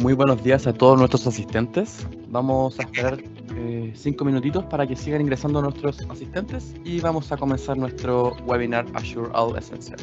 Muy buenos días a todos nuestros asistentes. Vamos a esperar 5 minutitos para que sigan ingresando nuestros asistentes y vamos a comenzar nuestro webinar Azure All Essential.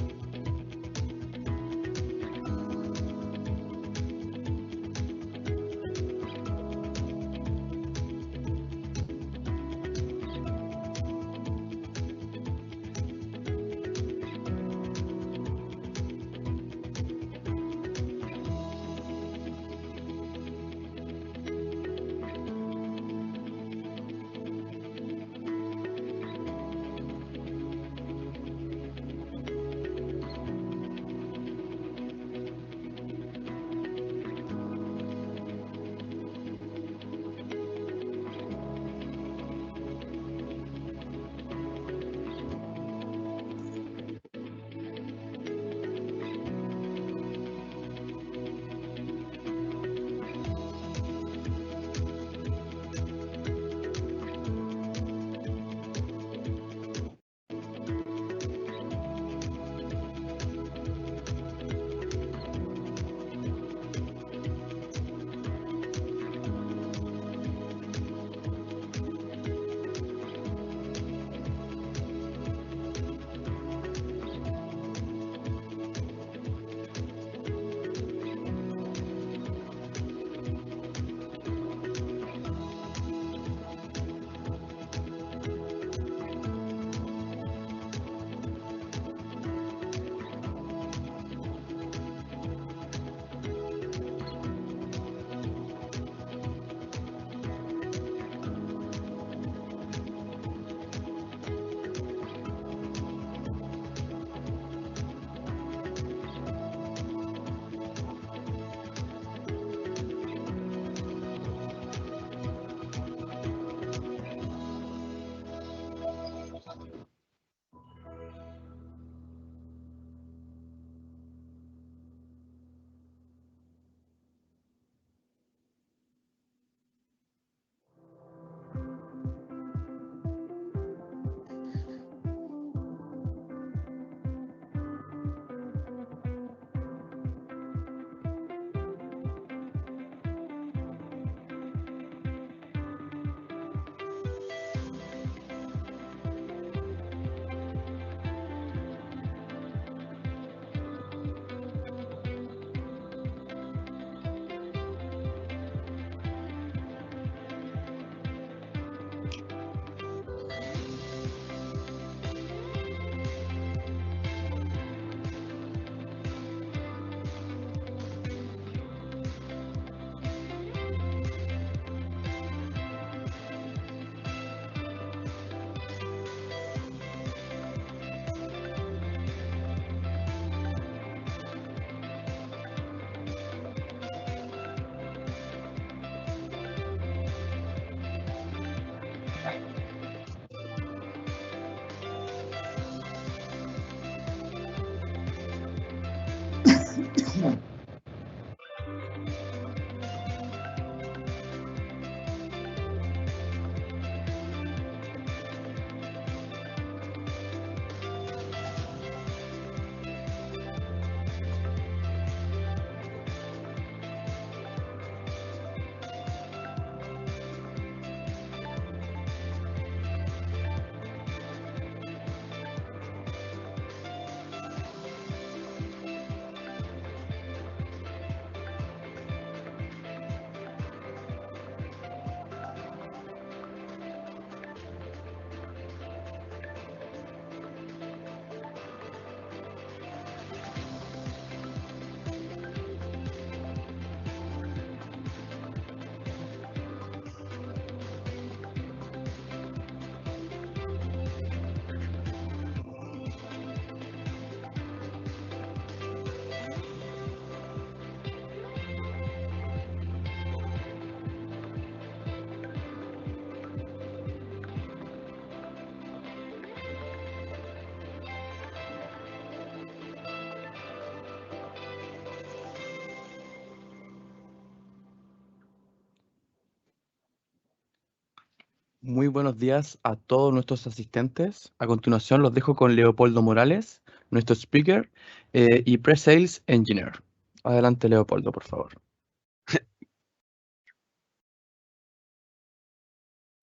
Muy buenos días a todos nuestros asistentes. A continuación los dejo con Leopoldo Morales, nuestro speaker y pre-sales engineer. Adelante, Leopoldo, por favor.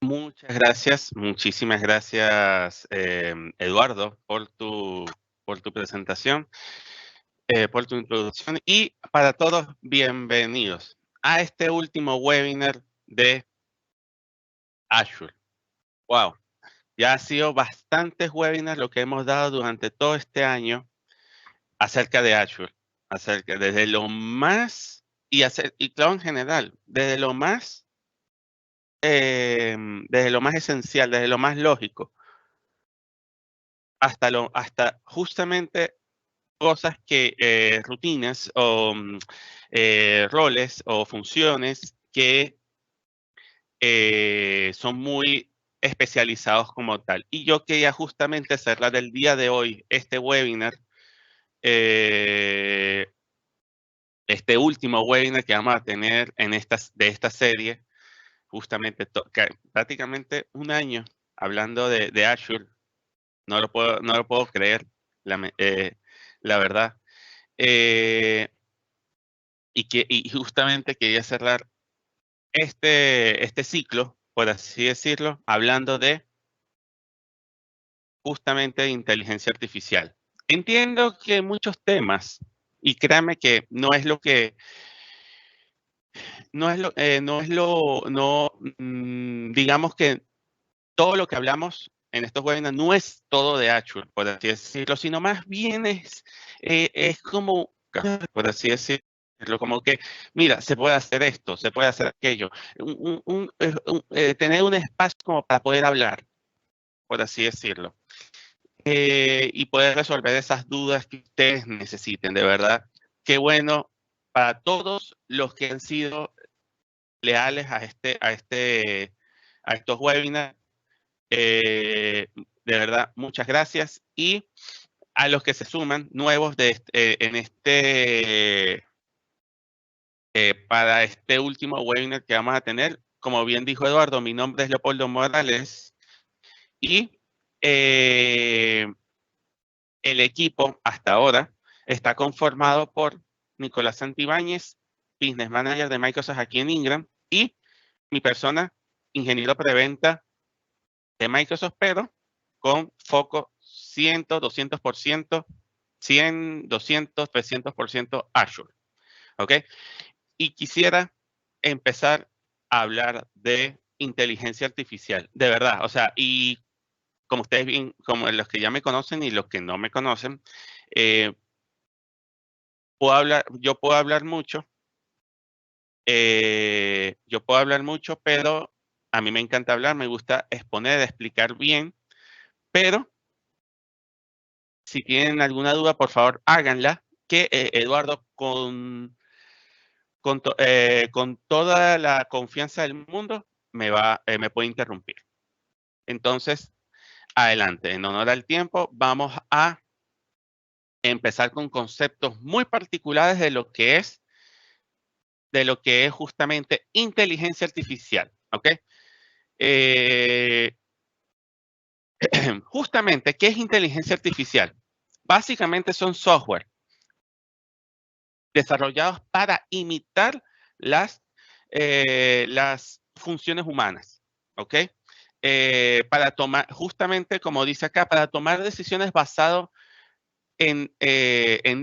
Muchas gracias, muchísimas gracias, Eduardo, por tu presentación, por tu introducción y para todos, bienvenidos a este último webinar de Azure. Wow, ya ha sido bastantes webinars lo que hemos dado durante todo este año acerca de Azure, desde lo más y claro en general, desde lo más esencial, desde lo más lógico, hasta justamente cosas que rutinas o roles o funciones que son muy especializados como tal. Y yo quería justamente cerrar el día de hoy este webinar, eh, este último webinar que vamos a tener de esta serie, justamente prácticamente un año hablando de Azure. No lo puedo creer, la verdad. Y justamente quería cerrar este ciclo, por así decirlo, hablando de justamente de inteligencia artificial. Entiendo que muchos temas, y créanme que digamos que todo lo que hablamos en estos webinars no es todo de Azure, por así decirlo, sino más bien es como, por así decirlo, como que, mira, se puede hacer esto, se puede hacer aquello, tener un espacio como para poder hablar, por así decirlo, y poder resolver esas dudas que ustedes necesiten, de verdad. Qué bueno para todos los que han sido leales a estos webinars. De verdad, muchas gracias. Y a los que se suman nuevos para este último webinar que vamos a tener, como bien dijo Eduardo, mi nombre es Leopoldo Morales y el equipo hasta ahora está conformado por Nicolás Santibáñez, Business Manager de Microsoft aquí en Ingram, y mi persona, ingeniero preventa de Microsoft, pero con foco 100, 200%, 100, 200, 300% Azure. ¿Ok? Y quisiera empezar a hablar de inteligencia artificial, de verdad. O sea, y como ustedes bien, como los que ya me conocen y los que no me conocen, eh, yo puedo hablar mucho, pero a mí me encanta hablar, me gusta exponer, explicar bien, pero si tienen alguna duda, por favor, háganla, que Eduardo, con toda la confianza del mundo, me puede interrumpir. Entonces, adelante, en honor al tiempo, vamos a empezar con conceptos muy particulares de lo que es justamente inteligencia artificial, ¿ok? Justamente, ¿qué es inteligencia artificial? Básicamente son software desarrollados para imitar las funciones humanas, ¿ok? Para tomar, justamente como dice acá, para tomar decisiones basado en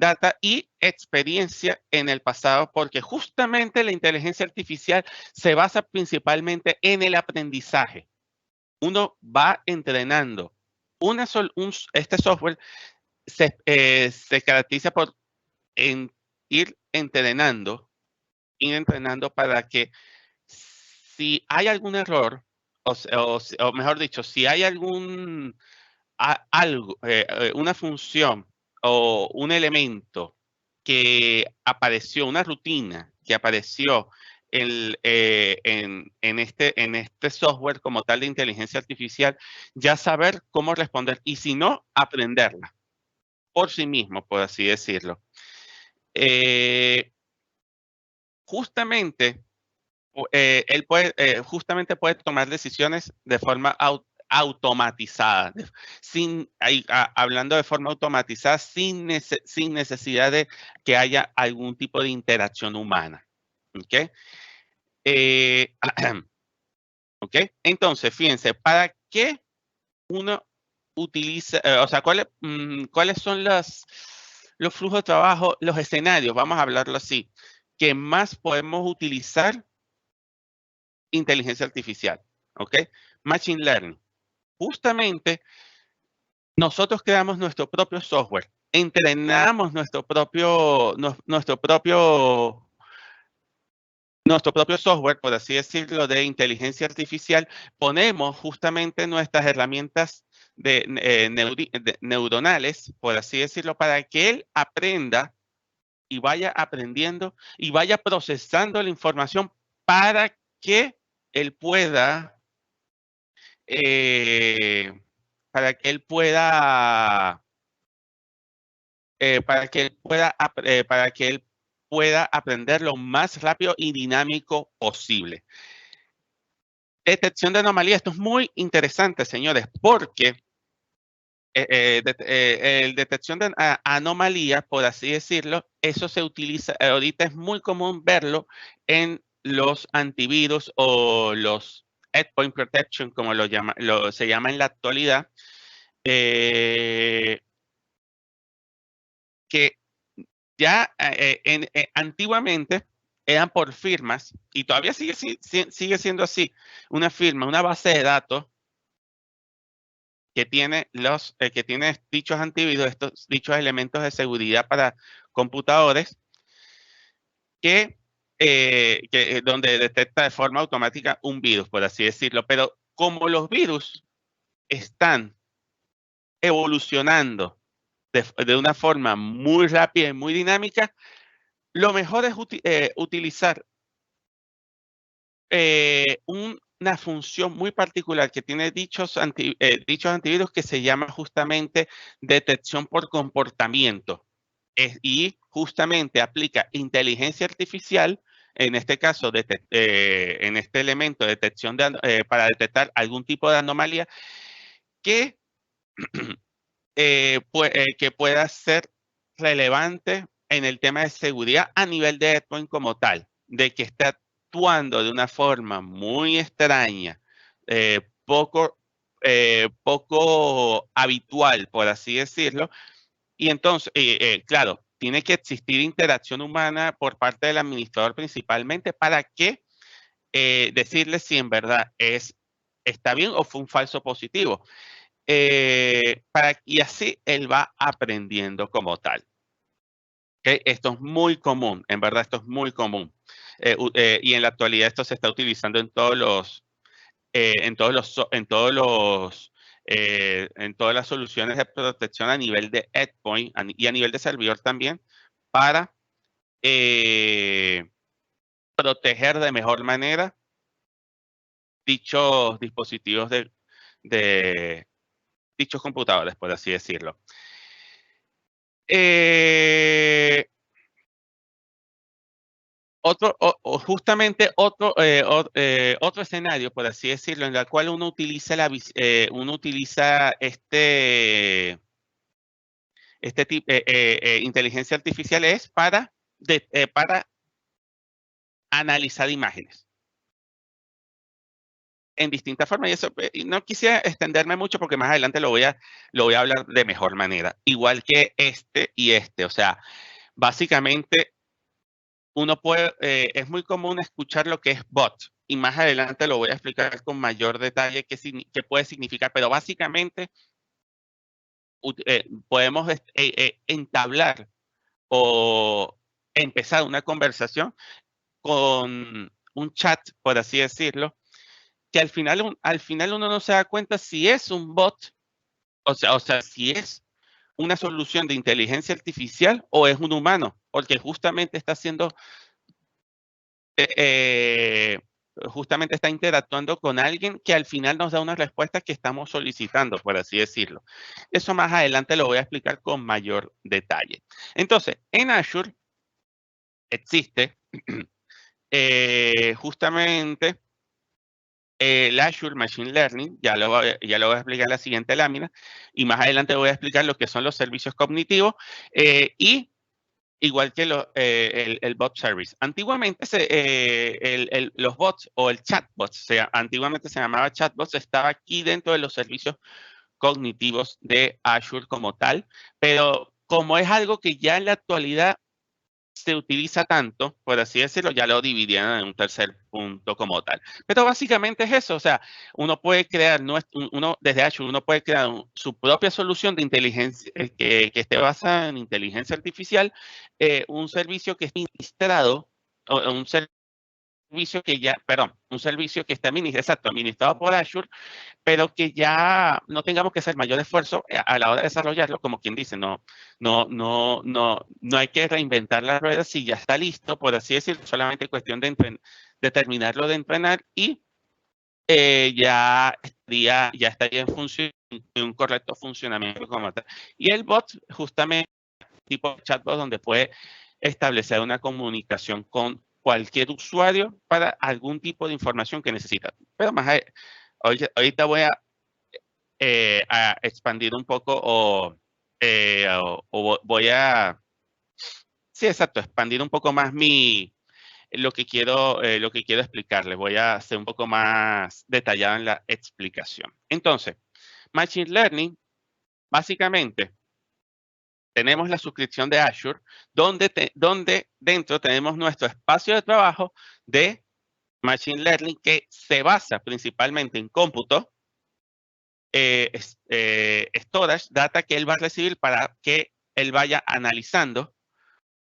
data y experiencia en el pasado, porque justamente la inteligencia artificial se basa principalmente en el aprendizaje. Uno va entrenando. Este software se caracteriza por ir entrenando para que si hay algún error, o mejor dicho, si hay una función o un elemento que apareció, una rutina que apareció en este software como tal de inteligencia artificial, ya saber cómo responder y si no, aprenderla por sí mismo, por así decirlo. Justamente, justamente puede tomar decisiones de forma automatizada, hablando de forma automatizada sin necesidad de que haya algún tipo de interacción humana. ¿Okay? ¿Ok? Entonces, fíjense, ¿para qué uno utiliza, o sea, cuáles son los flujos de trabajo, los escenarios, vamos a hablarlo así, que más podemos utilizar inteligencia artificial? ¿Ok? Machine Learning. Justamente, nosotros creamos nuestro propio software, entrenamos nuestro propio software, por así decirlo, de inteligencia artificial, ponemos justamente nuestras herramientas neuronales, por así decirlo, para que él aprenda y vaya aprendiendo y vaya procesando la información para que él pueda, eh, para que él pueda, para que él pueda aprender lo más rápido y dinámico posible. Detección de anomalías. Esto es muy interesante, señores, porque el detección de anomalías, por así decirlo, eso se utiliza, ahorita es muy común verlo en los antivirus o los endpoint protection, como se llama en la actualidad, que ya antiguamente eran por firmas y todavía sigue siendo así, una firma, una base de datos que tiene dichos antivirus, estos dichos elementos de seguridad para computadores donde detecta de forma automática un virus, por así decirlo. Pero como los virus están evolucionando de una forma muy rápida y muy dinámica, lo mejor es utilizar una función muy particular que tiene dichos antivirus que se llama justamente detección por comportamiento. Y justamente aplica inteligencia artificial, en este caso, en este elemento de detección para detectar algún tipo de anomalía que, que pueda ser relevante en el tema de seguridad a nivel de endpoint como tal, de que está actuando de una forma muy extraña, poco habitual, por así decirlo. Y entonces, claro, tiene que existir interacción humana por parte del administrador principalmente para que decirle si en verdad está bien o fue un falso positivo. Y así él va aprendiendo como tal. ¿Okay? Esto es muy común, en verdad esto es muy común. Y en la actualidad esto se está utilizando en todos los, en todas las soluciones de protección a nivel de endpoint y a nivel de servidor también para proteger de mejor manera dichos dispositivos de dichos computadores, por así decirlo. Justamente otro escenario, por así decirlo, en el cual uno utiliza este tipo inteligencia artificial es para analizar imágenes en distintas formas. Y eso y no quisiera extenderme mucho porque más adelante lo voy a hablar de mejor manera. Igual que este y este. O sea, básicamente es muy común escuchar lo que es bot. Y más adelante lo voy a explicar con mayor detalle qué puede significar. Pero básicamente podemos entablar o empezar una conversación con un chat, por así decirlo, que al final uno no se da cuenta si es un bot, o sea, si es una solución de inteligencia artificial o es un humano, porque justamente está interactuando con alguien que al final nos da una respuesta que estamos solicitando, por así decirlo. Eso más adelante lo voy a explicar con mayor detalle. Entonces, en Azure existe justamente el Azure Machine Learning, ya lo voy a explicar en la siguiente lámina, y más adelante voy a explicar lo que son los servicios cognitivos y igual que el bot service. Antiguamente los bots o el chatbot, antiguamente se llamaba chatbots, estaba aquí dentro de los servicios cognitivos de Azure como tal, pero como es algo que ya en la actualidad se utiliza tanto, por así decirlo, ya lo dividieron en un tercer punto como tal. Pero básicamente es eso, o sea, uno puede crear, desde Azure, uno puede crear su propia solución de inteligencia que esté basada en inteligencia artificial, un servicio que esté administrado, o un servicio que ya, perdón, un servicio que esté administrado por Azure, pero que ya no tengamos que hacer mayor esfuerzo a la hora de desarrollarlo, como quien dice, no hay que reinventar la rueda si ya está listo, por así decirlo, solamente cuestión de terminarlo de entrenar y ya estaría en un correcto funcionamiento como tal. Y el bot, justamente, tipo chatbot, donde puede establecer una comunicación con cualquier usuario para algún tipo de información que necesita. Pero ahorita voy a expandir un poco voy a, sí, exacto, expandir un poco más lo que quiero explicarles. Voy a ser un poco más detallado en la explicación. Entonces, Machine Learning, básicamente, tenemos la suscripción de Azure, donde dentro tenemos nuestro espacio de trabajo de Machine Learning que se basa principalmente en cómputo, storage, data que él va a recibir para que él vaya analizando,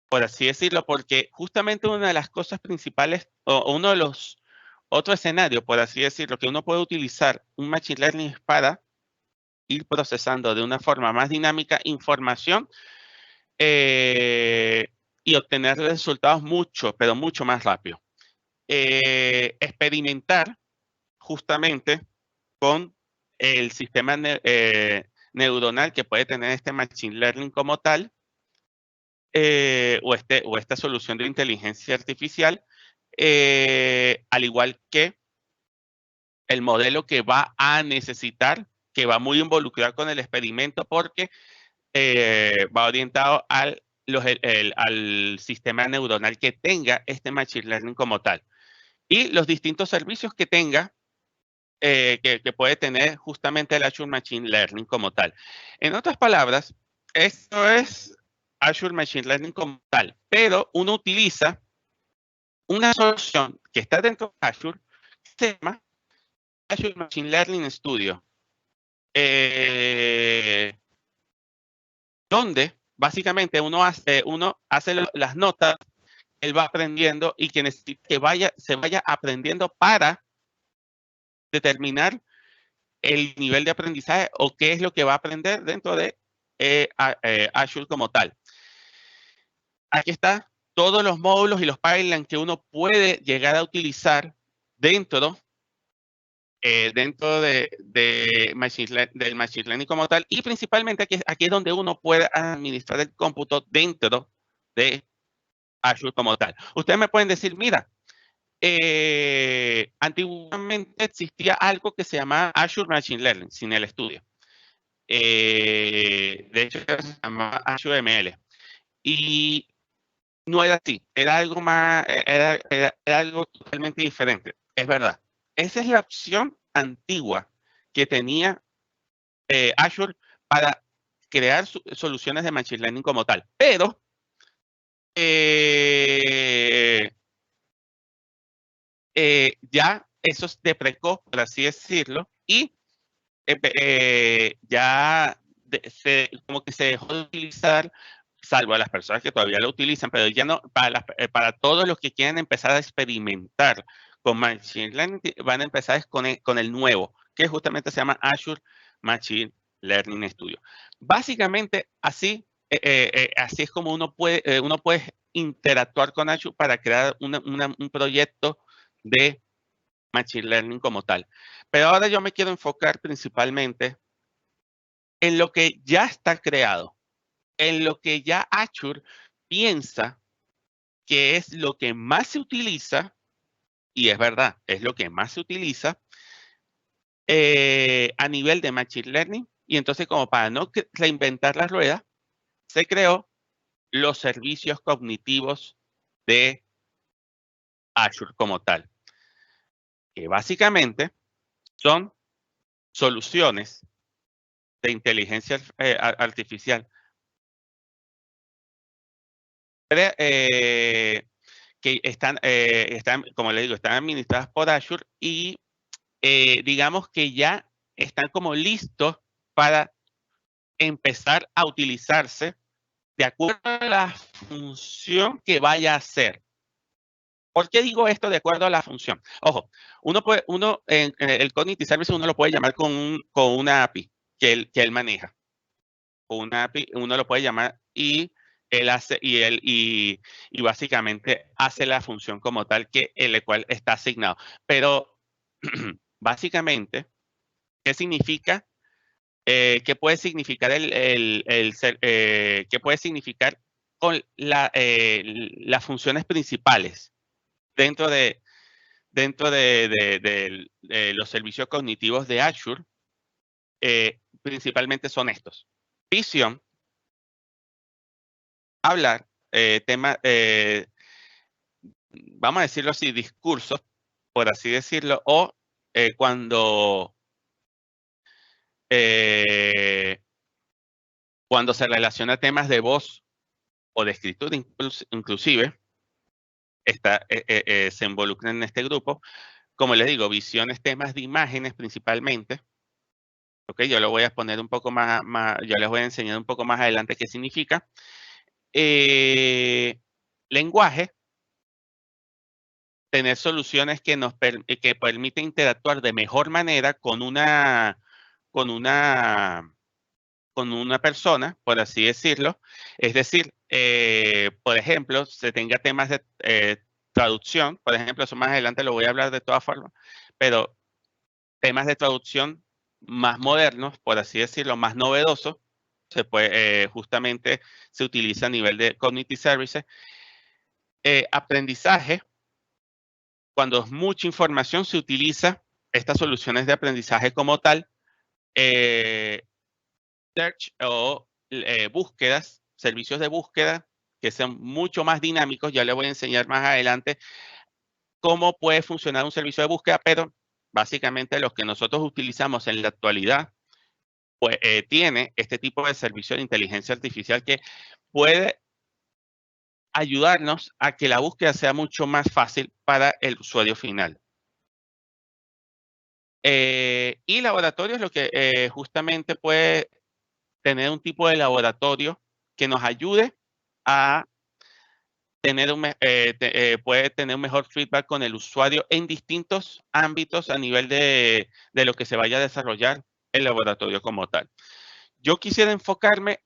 por así decirlo, porque justamente una de las cosas principales o uno de los otro escenario, por así decirlo, que uno puede utilizar un Machine Learning es para ir procesando de una forma más dinámica información y obtener resultados mucho, pero mucho más rápido. Experimentar justamente con el sistema neuronal que puede tener este Machine Learning como tal, o esta solución de inteligencia artificial, al igual que el modelo que va a necesitar, que va muy involucrado con el experimento porque va orientado al sistema neuronal que tenga este Machine Learning como tal. Y los distintos servicios que tenga, que puede tener justamente el Azure Machine Learning como tal. En otras palabras, esto es Azure Machine Learning como tal, pero uno utiliza una solución que está dentro de Azure, que se llama Azure Machine Learning Studio, donde básicamente uno hace las notas, él va aprendiendo y que se vaya aprendiendo para determinar el nivel de aprendizaje o qué es lo que va a aprender dentro de Azure como tal. Aquí está todos los módulos y los pipelines que uno puede llegar a utilizar dentro del Machine Learning como tal, y principalmente aquí es donde uno puede administrar el cómputo dentro de Azure como tal. Ustedes me pueden decir, mira, antiguamente existía algo que se llamaba Azure Machine Learning, sin el estudio. De hecho, se llamaba Azure ML. Y no era así, era algo más, era algo totalmente diferente. Es verdad. Esa es la opción antigua que tenía Azure para crear soluciones de Machine Learning como tal. Pero ya eso se deprecó, por así decirlo, y ya como que se dejó de utilizar, salvo a las personas que todavía lo utilizan, pero ya no, para todos los que quieren empezar a experimentar con Machine Learning, van a empezar con el nuevo, que justamente se llama Azure Machine Learning Studio. Básicamente, así es como uno puede interactuar con Azure para crear un proyecto de Machine Learning como tal. Pero ahora yo me quiero enfocar principalmente en lo que ya está creado, en lo que ya Azure piensa que es lo que más se utiliza, y es verdad, es lo que más se utiliza a nivel de Machine Learning. Y entonces, como para no reinventar la rueda, se creó los servicios cognitivos de Azure como tal, que básicamente son soluciones de inteligencia artificial que están, como le digo, están administradas por Azure y digamos que ya están como listos para empezar a utilizarse de acuerdo a la función que vaya a hacer. ¿Por qué digo esto de acuerdo a la función? Ojo, en el Cognitive Service uno lo puede llamar con una API que él maneja. Con una API uno lo puede llamar y él hace y básicamente hace la función como tal que el cual está asignado. Pero básicamente, ¿qué significa? ¿Qué puede significar qué puede significar con las funciones principales dentro de los servicios cognitivos de Azure? Principalmente son estos: visión, hablar, vamos a decirlo así, discursos, por así decirlo, o cuando se relaciona temas de voz o de escritura inclusive, se involucra en este grupo. Como les digo, visiones, temas de imágenes principalmente. Ok, yo lo voy a poner un poco más, yo les voy a enseñar un poco más adelante qué significa. Lenguaje, tener soluciones que que permiten interactuar de mejor manera con una persona, por así decirlo. Es decir, por ejemplo, se tenga temas de traducción, por ejemplo, eso más adelante lo voy a hablar de todas formas, pero temas de traducción más modernos, por así decirlo, más novedosos, justamente se utiliza a nivel de Cognitive Services. Aprendizaje, cuando es mucha información, se utiliza estas soluciones de aprendizaje como tal. Search o búsquedas, servicios de búsqueda que sean mucho más dinámicos. Ya les voy a enseñar más adelante cómo puede funcionar un servicio de búsqueda, pero básicamente los que nosotros utilizamos en la actualidad, pues tiene este tipo de servicio de inteligencia artificial que puede ayudarnos a que la búsqueda sea mucho más fácil para el usuario final. Y laboratorios, lo que justamente puede tener un tipo de laboratorio que nos ayude a tener puede tener un mejor feedback con el usuario en distintos ámbitos a nivel de lo que se vaya a desarrollar el laboratorio como tal. Yo quisiera enfocarme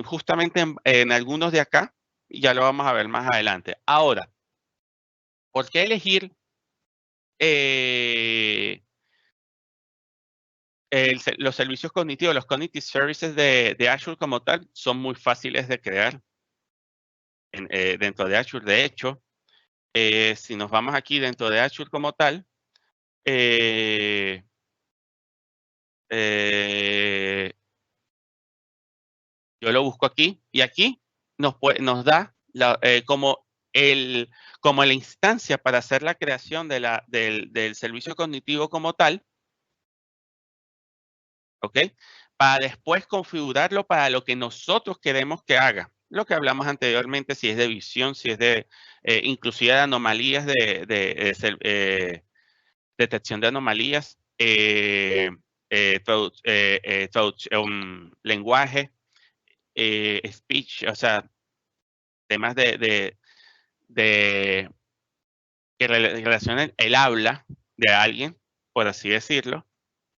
justamente en algunos de acá, y ya lo vamos a ver más adelante. Ahora, ¿por qué elegir los servicios cognitivos? Los Cognitive Services de Azure como tal son muy fáciles de crear dentro de Azure. De hecho, si nos vamos aquí dentro de Azure como tal, yo lo busco aquí y aquí nos da como la instancia para hacer la creación del servicio cognitivo como tal, ¿ok? Para después configurarlo para lo que nosotros queremos que haga. Lo que hablamos anteriormente, si es de visión, si es de inclusive de anomalías, detección de anomalías, lenguaje, speech, o sea, temas que relacionen el habla de alguien, por así decirlo,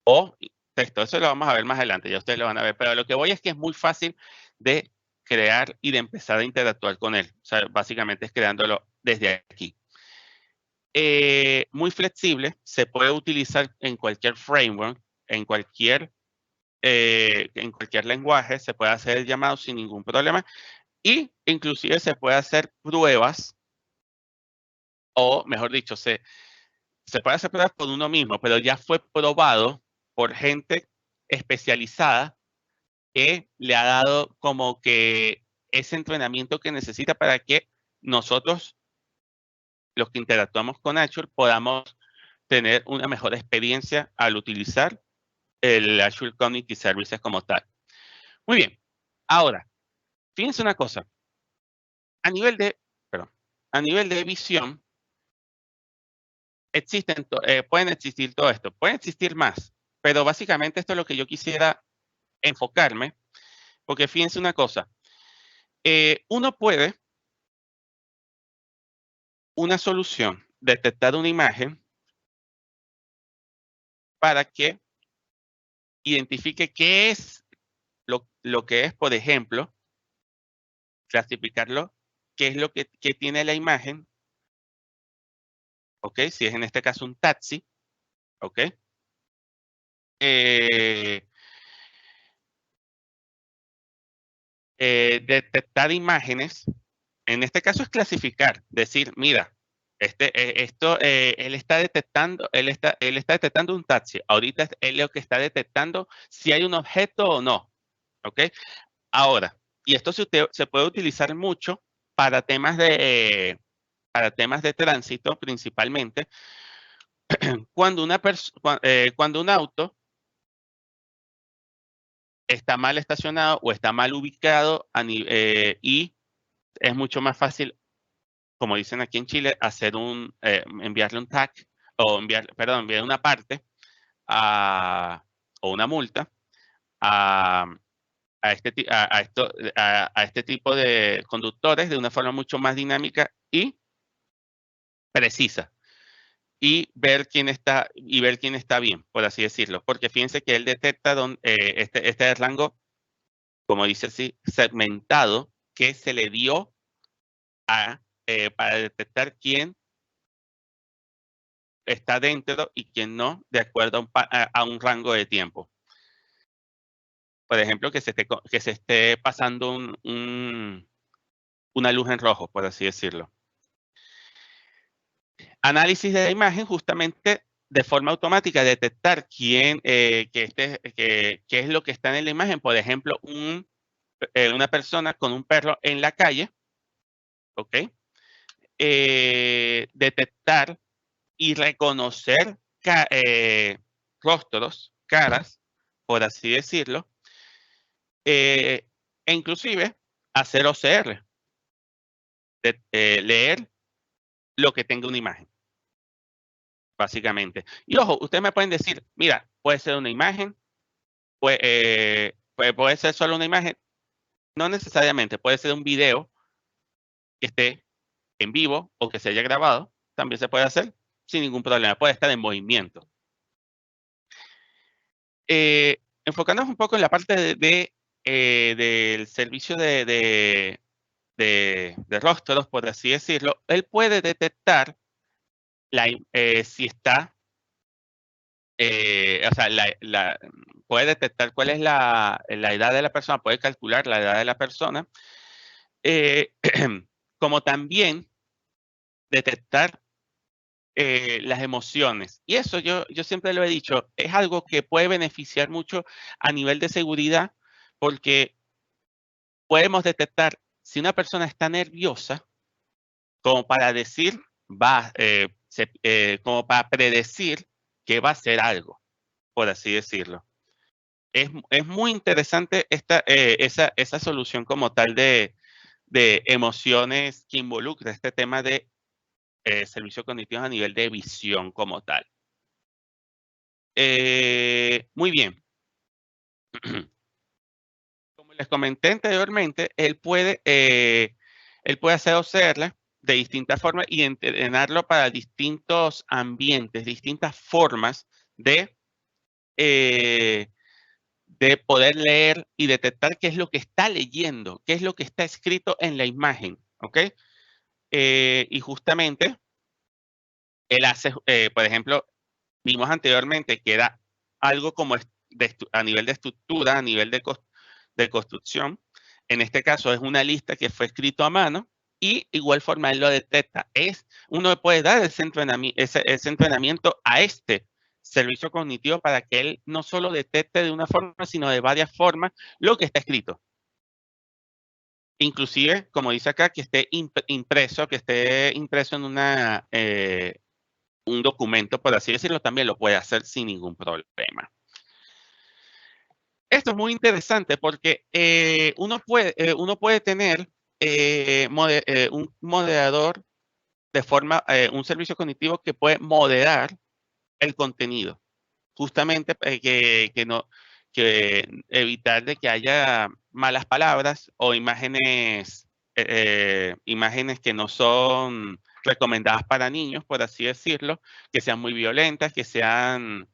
o texto. Eso lo vamos a ver más adelante, ya ustedes lo van a ver. Pero lo que voy es que es muy fácil de crear y de empezar a interactuar con él. O sea, básicamente es creándolo desde aquí. Muy flexible, se puede utilizar en cualquier framework, en cualquier lenguaje, se puede hacer el llamado sin ningún problema y inclusive se puede hacer pruebas, o mejor dicho, se puede hacer pruebas por uno mismo, pero ya fue probado por gente especializada que le ha dado como que ese entrenamiento que necesita para que nosotros, los que interactuamos con Azure, podamos tener una mejor experiencia al utilizar el Azure Cognitive Services como tal. Muy bien. Ahora, fíjense una cosa. A nivel de visión, pueden existir todo esto. Pueden existir más, pero básicamente esto es lo que yo quisiera enfocarme, porque fíjense una cosa. Uno puede, una solución, detectar una imagen para que identifique qué es lo que es, por ejemplo, clasificarlo, qué es lo que tiene la imagen, ¿ok? Si es en este caso un taxi, ¿ok? Detectar imágenes, en este caso es clasificar, decir, mira, él está detectando un taxi. Ahorita él lo que está detectando si hay un objeto o no, ¿ok? Ahora, y esto se puede utilizar mucho para temas de tránsito principalmente, cuando un auto está mal estacionado o está mal ubicado y es mucho más fácil, como dicen aquí en Chile, enviarle un tag o enviar una parte o una multa a este tipo de conductores de una forma mucho más dinámica y precisa. Y ver quién está bien, por así decirlo. Porque fíjense que él detecta este rango, como dice así, segmentado, que se le dio para detectar quién está dentro y quién no, de acuerdo a un rango de tiempo. Por ejemplo, que se esté pasando una luz en rojo, por así decirlo. Análisis de la imagen, justamente de forma automática, detectar qué es lo que está en la imagen. Por ejemplo, una persona con un perro en la calle, ¿ok? Detectar y reconocer rostros, caras, por así decirlo, e inclusive hacer OCR, leer lo que tenga una imagen, básicamente. Y ojo, ustedes me pueden decir, mira, puede ser una imagen, puede ser solo una imagen, no necesariamente, puede ser un video que esté en vivo o que se haya grabado, también se puede hacer sin ningún problema, puede estar en movimiento. Enfocándonos un poco en la parte del servicio de rostros, por así decirlo, él puede detectar si está, o sea, puede detectar cuál es la edad de la persona, puede calcular la edad de la persona, como también detectar las emociones. Y eso yo siempre lo he dicho, es algo que puede beneficiar mucho a nivel de seguridad, porque podemos detectar si una persona está nerviosa, como para decir, como para predecir que va a hacer algo, por así decirlo. Es muy interesante esa solución como tal de emociones que involucra este tema de servicios cognitivos a nivel de visión como tal. Muy bien. Como les comenté anteriormente, él puede hacer OCR de distintas formas y entrenarlo para distintos ambientes, distintas formas de poder leer y detectar qué es lo que está leyendo, qué es lo que está escrito en la imagen, ¿ok? Y justamente él hace, por ejemplo, vimos anteriormente que era algo como a nivel de estructura, a nivel de construcción. En este caso es una lista que fue escrito a mano y igual forma él lo detecta. Uno puede dar ese entrenamiento a este servicio cognitivo para que él no solo detecte de una forma, sino de varias formas lo que está escrito. inclusive, como dice acá, que esté impreso en un documento, por así decirlo, también lo puede hacer sin ningún problema. Esto es muy interesante porque uno puede tener un moderador de forma, un servicio cognitivo que puede moderar el contenido, justamente que evitar de que haya malas palabras o imágenes que no son recomendadas para niños, por así decirlo, que sean muy violentas, que sean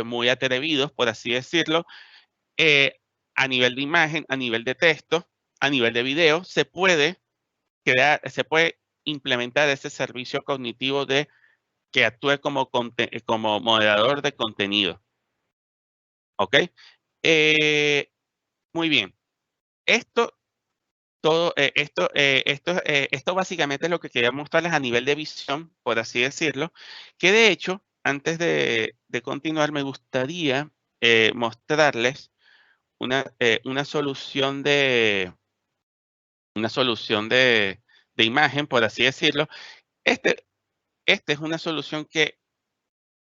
muy atrevidos, por así decirlo, a nivel de imagen, a nivel de texto, a nivel de video, se puede implementar ese servicio cognitivo que actúe como moderador de contenido. ¿Ok? Muy bien. Esto básicamente es lo que quería mostrarles a nivel de visión, por así decirlo, que de hecho, antes de continuar, me gustaría mostrarles una solución de imagen, por así decirlo. Esta es una solución que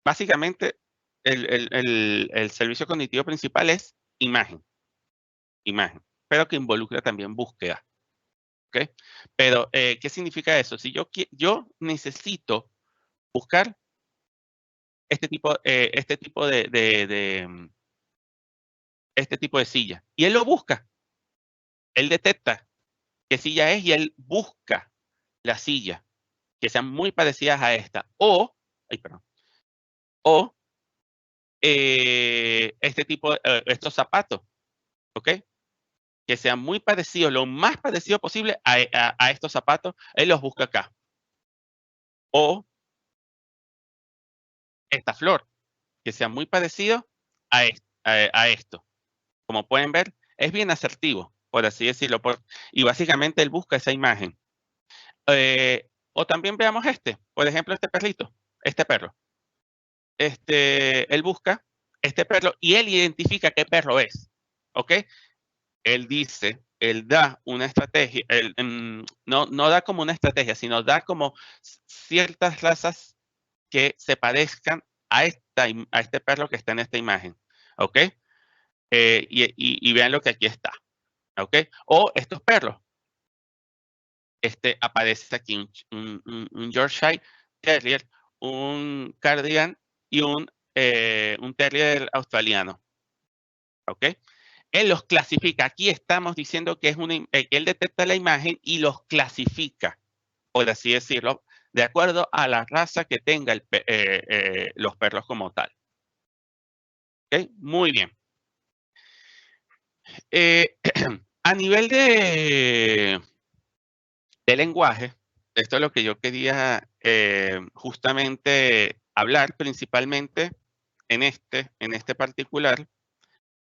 básicamente el servicio cognitivo principal es imagen, pero que involucra también búsqueda. ¿Ok? Pero, ¿qué significa eso? Si yo necesito buscar este tipo de silla, y él lo busca, él detecta qué silla es y él busca la silla que sean muy parecidas a esta, o estos zapatos, ¿ok? Que sean muy parecidos, lo más parecido posible a estos zapatos, él los busca acá. O esta flor, que sea muy parecido a esto. Como pueden ver, es bien asertivo, por así decirlo, y básicamente él busca esa imagen. O también veamos por ejemplo, este perrito, este perro. Él busca este perro y él identifica qué perro es, ¿ok? Él da una estrategia, no da como una estrategia, sino da como ciertas razas que se parezcan a este perro que está en esta imagen, ¿ok? Y vean lo que aquí está, ¿ok? O estos perros. Aparece aquí un Yorkshire Terrier, un Cardigan y un Terrier australiano, ¿ok? Él los clasifica. Aquí estamos diciendo que que él detecta la imagen y los clasifica, por así decirlo, de acuerdo a la raza que tenga los perros como tal. ¿Ok? Muy bien. A nivel de lenguaje, esto es lo que yo quería justamente hablar principalmente en este particular,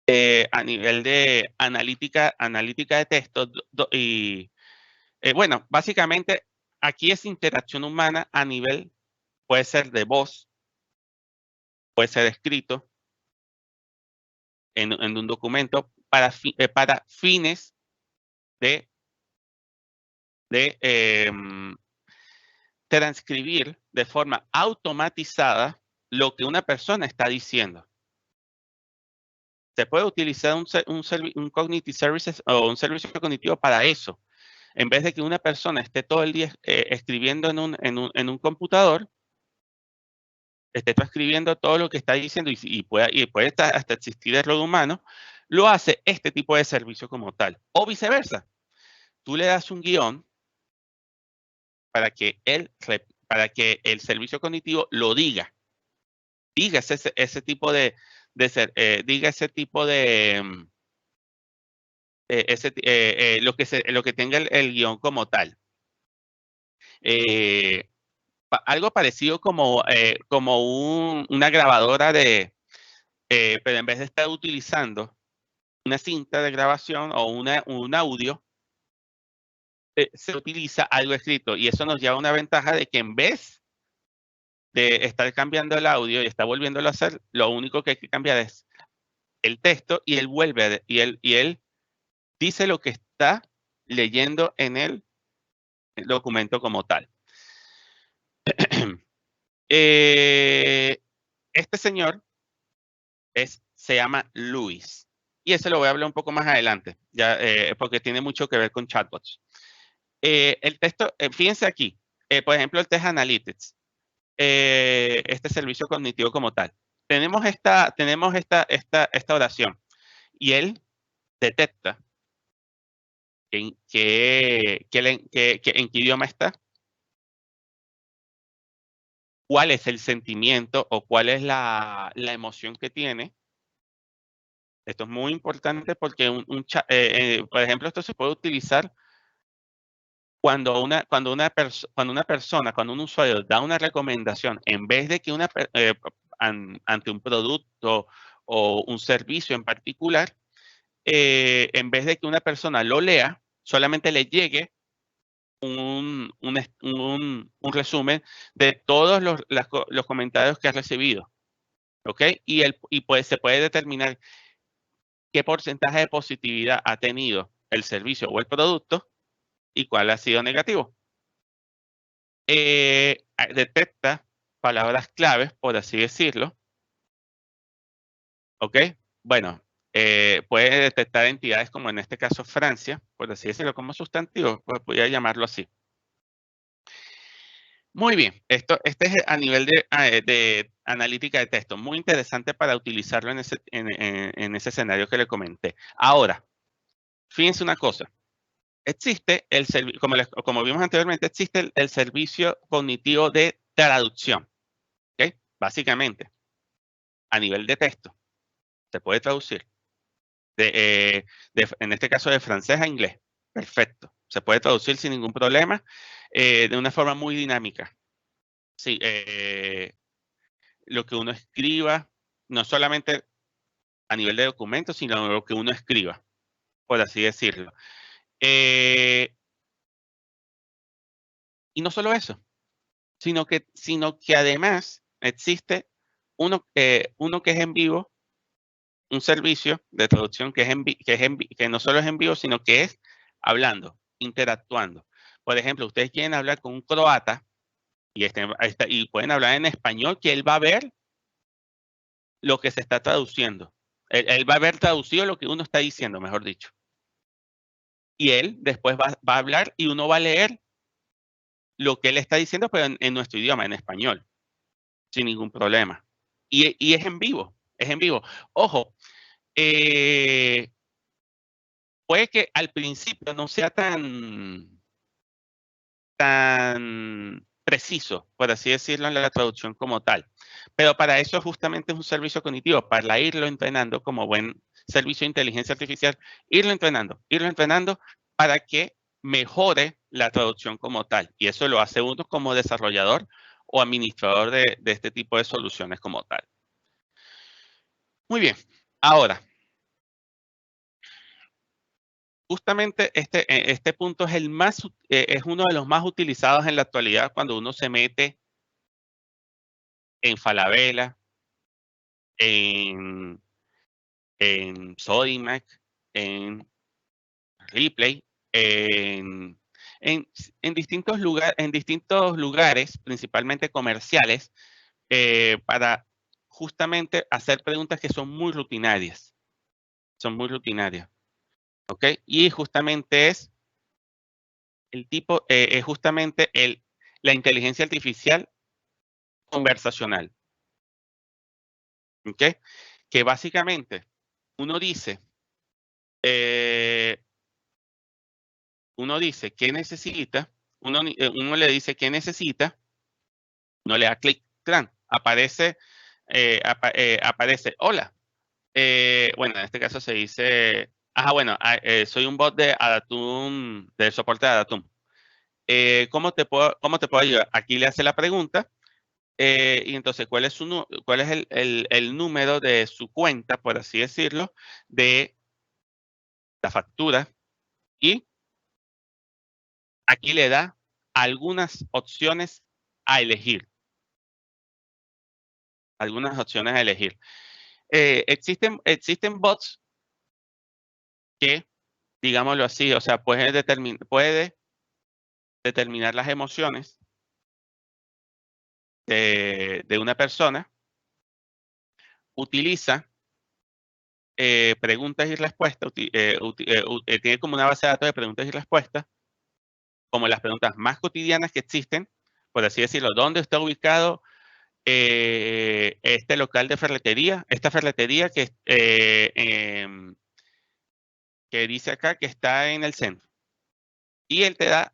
a nivel de analítica de texto bueno, básicamente aquí es interacción humana a nivel, puede ser de voz, puede ser escrito en un documento para fines de transcribir de forma automatizada lo que una persona está diciendo. Se puede utilizar un cognitive services o un servicio cognitivo para eso. En vez de que una persona esté todo el día escribiendo en un computador, esté transcribiendo todo lo que está diciendo y puede hasta existir error humano, lo hace este tipo de servicio como tal. O viceversa. Tú le das un guión para que el servicio cognitivo lo diga. Diga ese tipo de diga ese tipo de lo que tenga el guión como tal. Algo parecido como una grabadora pero en vez de estar utilizando una cinta de grabación o un audio, se utiliza algo escrito y eso nos lleva a una ventaja de que en vez de estar cambiando el audio y estar volviéndolo a hacer, lo único que hay que cambiar es el texto y él dice lo que está leyendo en el documento como tal. Este señor se llama Luis. Y eso lo voy a hablar un poco más adelante, ya, porque tiene mucho que ver con chatbots. El texto, fíjense aquí, por ejemplo, el test Analytics, este servicio cognitivo como tal. Tenemos esta oración y él detecta en qué idioma está, cuál es el sentimiento o cuál es la emoción que tiene. Esto es muy importante porque por ejemplo, esto se puede utilizar cuando un usuario da una recomendación, en vez de que ante un producto o un servicio en particular, en vez de que una persona lo lea, solamente le llegue un resumen de todos los comentarios que ha recibido. ¿Ok? Se puede determinar qué porcentaje de positividad ha tenido el servicio o el producto y cuál ha sido negativo. Detecta palabras claves, por así decirlo. ¿Ok? Bueno, puede detectar entidades como en este caso Francia, por así decirlo, como sustantivo, pues podría llamarlo así. Muy bien, este es a nivel de analítica de texto, muy interesante para utilizarlo en ese escenario que le comenté. Ahora, fíjense una cosa, existe como vimos anteriormente, existe el servicio cognitivo de traducción, ¿ok? Básicamente, a nivel de texto, se puede traducir, en este caso de francés a inglés, perfecto, se puede traducir sin ningún problema, de una forma muy dinámica. Sí, lo que uno escriba, no solamente a nivel de documentos, sino lo que uno escriba, por así decirlo. Y no solo eso, sino que además existe uno que es en vivo, un servicio de traducción que no solo es en vivo, sino que es hablando, interactuando. Por ejemplo, ustedes quieren hablar con un croata y pueden hablar en español, que él va a ver lo que se está traduciendo. Él va a ver traducido lo que uno está diciendo, mejor dicho. Y él después va a hablar y uno va a leer lo que él está diciendo, pero en nuestro idioma, en español, sin ningún problema. Y es en vivo, es en vivo. Ojo, puede que al principio no sea tan preciso, por así decirlo, en la traducción como tal. Pero para eso justamente es un servicio cognitivo, para irlo entrenando como buen servicio de inteligencia artificial, irlo entrenando para que mejore la traducción como tal. Y eso lo hace uno como desarrollador o administrador de este tipo de soluciones como tal. Muy bien. Ahora, justamente este punto es uno de los más utilizados en la actualidad cuando uno se mete en Falabella, en Sodimac, en Ripley, en distintos lugares, principalmente comerciales, para justamente hacer preguntas que son muy rutinarias. Son muy rutinarias. ¿Ok? Y justamente es la inteligencia artificial conversacional. ¿Ok? Que básicamente uno dice, qué necesita, uno le dice qué necesita, no le da clic, aparece, hola. Bueno, en este caso se dice, bueno, soy un bot de Adatum, de soporte de Adatum. ¿Cómo te puedo ayudar? Aquí le hace la pregunta, y entonces, ¿cuál es el número de su cuenta, por así decirlo, de la factura? Y aquí le da algunas opciones a elegir. Algunas opciones a elegir. Existen bots que digámoslo así, o sea, puede determinar las emociones de una persona, utiliza preguntas y respuestas, tiene como una base de datos de preguntas y respuestas, como las preguntas más cotidianas que existen, por así decirlo. ¿Dónde está ubicado este local de ferretería? Esta ferretería que dice acá que está en el centro. Y él te da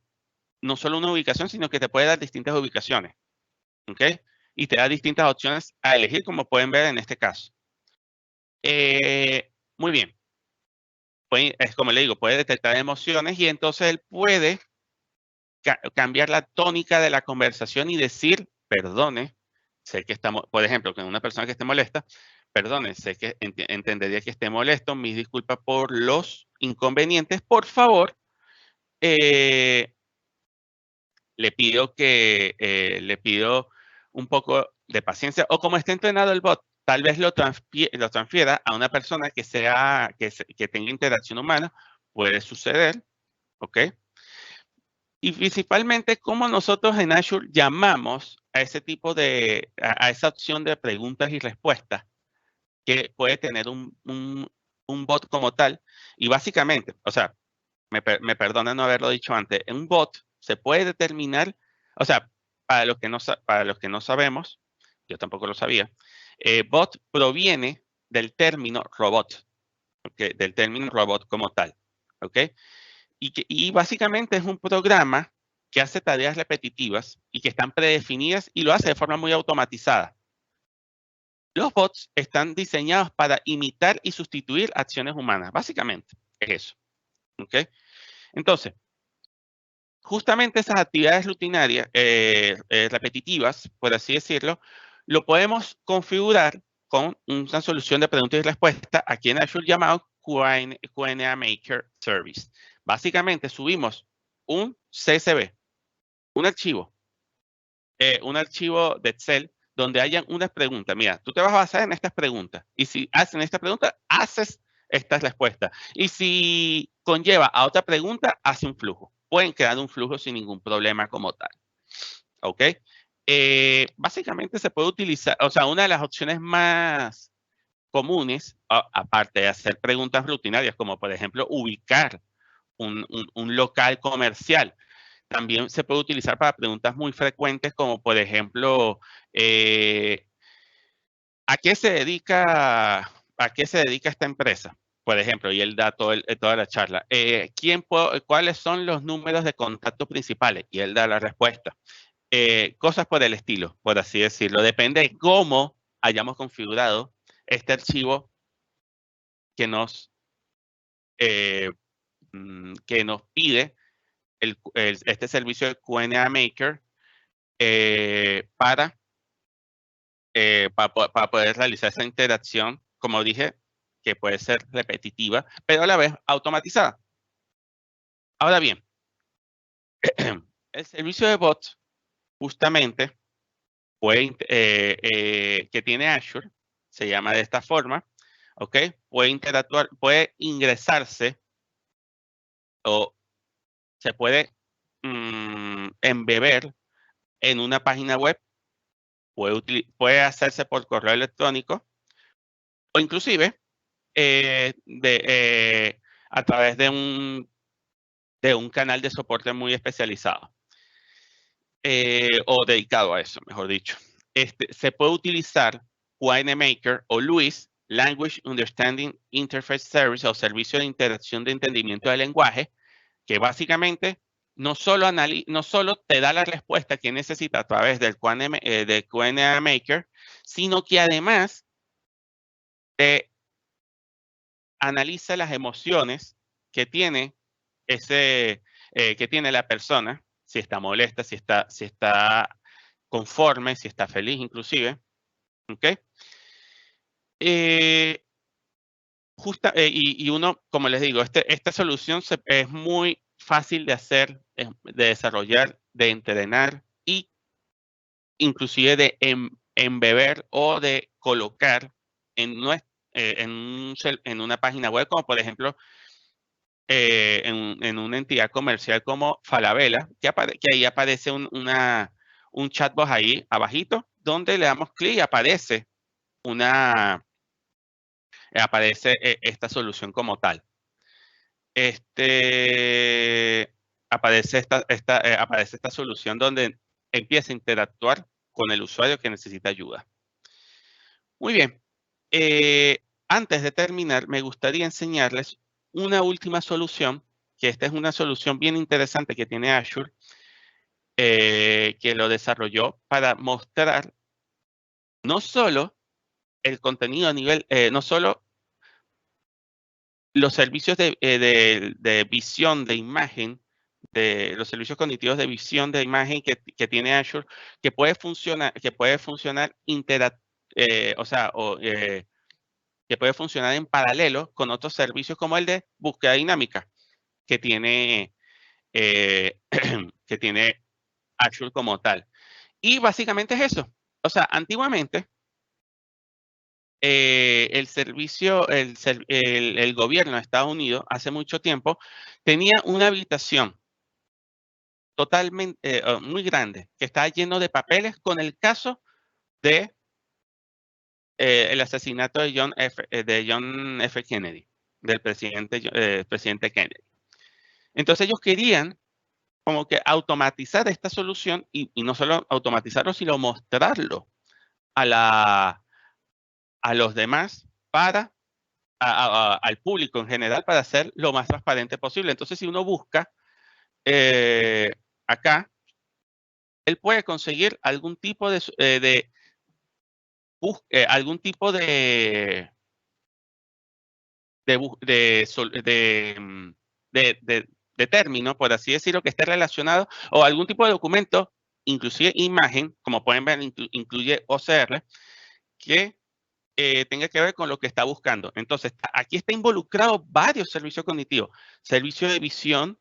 no solo una ubicación, sino que te puede dar distintas ubicaciones. ¿Ok? Y te da distintas opciones a elegir, como pueden ver en este caso. Muy bien. Es como le digo, puede detectar emociones y entonces él puede cambiar la tónica de la conversación y decir, perdone, sé que estamos, por ejemplo, con una persona que esté molesta, perdone, sé que entendería que esté molesto, mis disculpas por los inconvenientes, por favor, le pido un poco de paciencia, o como esté entrenado el bot, tal vez lo transfiera a una persona que tenga interacción humana, puede suceder, ¿ok? Y principalmente cómo nosotros en Azure llamamos a ese tipo a esa opción de preguntas y respuestas que puede tener un bot como tal. Y básicamente, o sea, me perdona no haberlo dicho antes, un bot se puede determinar, o sea, para los que no sabemos, yo tampoco lo sabía, bot proviene del término robot, ¿okay? Del término robot como tal, ¿ok? Y básicamente es un programa que hace tareas repetitivas y que están predefinidas y lo hace de forma muy automatizada. Los bots están diseñados para imitar y sustituir acciones humanas. Básicamente es eso. ¿Ok? Entonces, justamente esas actividades rutinarias, repetitivas, por así decirlo, lo podemos configurar con una solución de preguntas y respuestas aquí en Azure llamado QA Maker Service. Básicamente subimos un CSV, un archivo de Excel donde hayan unas preguntas. Mira, tú te vas a basar en estas preguntas. Y si hacen esta pregunta, haces estas respuestas. Y si conlleva a otra pregunta, hace un flujo. Pueden crear un flujo sin ningún problema como tal. ¿Ok? Básicamente se puede utilizar, o sea, una de las opciones más comunes, aparte de hacer preguntas rutinarias, como por ejemplo ubicar un local comercial, también se puede utilizar para preguntas muy frecuentes, como por ejemplo, ¿a qué se dedica esta empresa? Por ejemplo, y él da toda la charla. ¿Cuáles son los números de contacto principales? Y él da la respuesta. Cosas por el estilo, por así decirlo. Depende de cómo hayamos configurado este archivo que nos pide este servicio de QA Maker para poder realizar esa interacción, como dije, que puede ser repetitiva, pero a la vez automatizada. Ahora bien, el servicio de bots, justamente, que tiene Azure, se llama de esta forma, ¿ok? Puede interactuar, puede ingresarse o se puede embeber en una página web, puede hacerse por correo electrónico o inclusive a través de un canal de soporte muy especializado o dedicado a eso, mejor dicho. Se puede utilizar QA o LUIS, Language Understanding Interface Service o Servicio de Interacción de Entendimiento del Lenguaje, que básicamente no solo te da la respuesta que necesita a través del QA Maker, sino que además te analiza las emociones que tiene que tiene la persona, si está molesta, si está conforme, si está feliz inclusive. ¿Ok? Y uno, como les digo, esta solución es muy fácil de hacer, de desarrollar, de entrenar y inclusive de embeber o de colocar en una página web, como por ejemplo en una entidad comercial como Falabella, que ahí aparece un chatbot ahí abajito, donde le damos clic y aparece esta solución como tal. Aparece esta solución donde empieza a interactuar con el usuario que necesita ayuda. Muy bien. Antes de terminar, me gustaría enseñarles una última solución, que esta es una solución bien interesante que tiene Azure, que lo desarrolló para mostrar no solo el contenido a nivel, no solo los servicios de visión de imagen, de los servicios cognitivos de visión de imagen que tiene Azure, que puede funcionar, que puede funcionar en paralelo con otros servicios como el de búsqueda dinámica que tiene, que tiene Azure como tal. Y básicamente es eso. O sea, antiguamente el gobierno de Estados Unidos hace mucho tiempo tenía una habitación totalmente muy grande que estaba lleno de papeles con el caso de el asesinato de John F. Kennedy, del presidente Kennedy. Entonces ellos querían como que automatizar esta solución y no solo automatizarlo, sino mostrarlo a los demás al público en general para hacer lo más transparente posible. Entonces, si uno busca acá, él puede conseguir algún tipo de término, por así decirlo, que esté relacionado o algún tipo de documento, inclusive imagen, como pueden ver, incluye OCR, que tenga que ver con lo que está buscando. Entonces, aquí está involucrado varios servicios cognitivos, servicio de visión,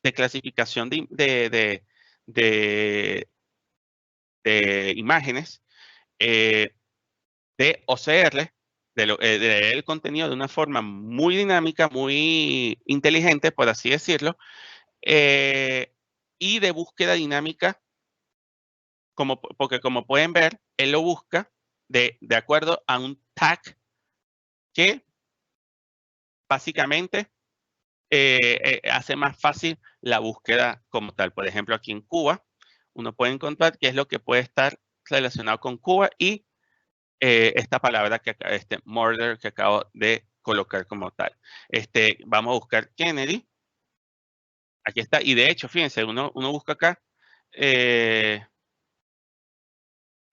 de clasificación de imágenes, de OCR, de leer el contenido de una forma muy dinámica, muy inteligente, por así decirlo, y de búsqueda dinámica, porque como pueden ver, él lo busca de acuerdo a un tag que básicamente hace más fácil la búsqueda como tal. Por ejemplo, aquí en Cuba, uno puede encontrar qué es lo que puede estar relacionado con Cuba y esta palabra, murder, que acabo de colocar como tal. Vamos a buscar Kennedy. Aquí está. Y de hecho, fíjense, uno busca acá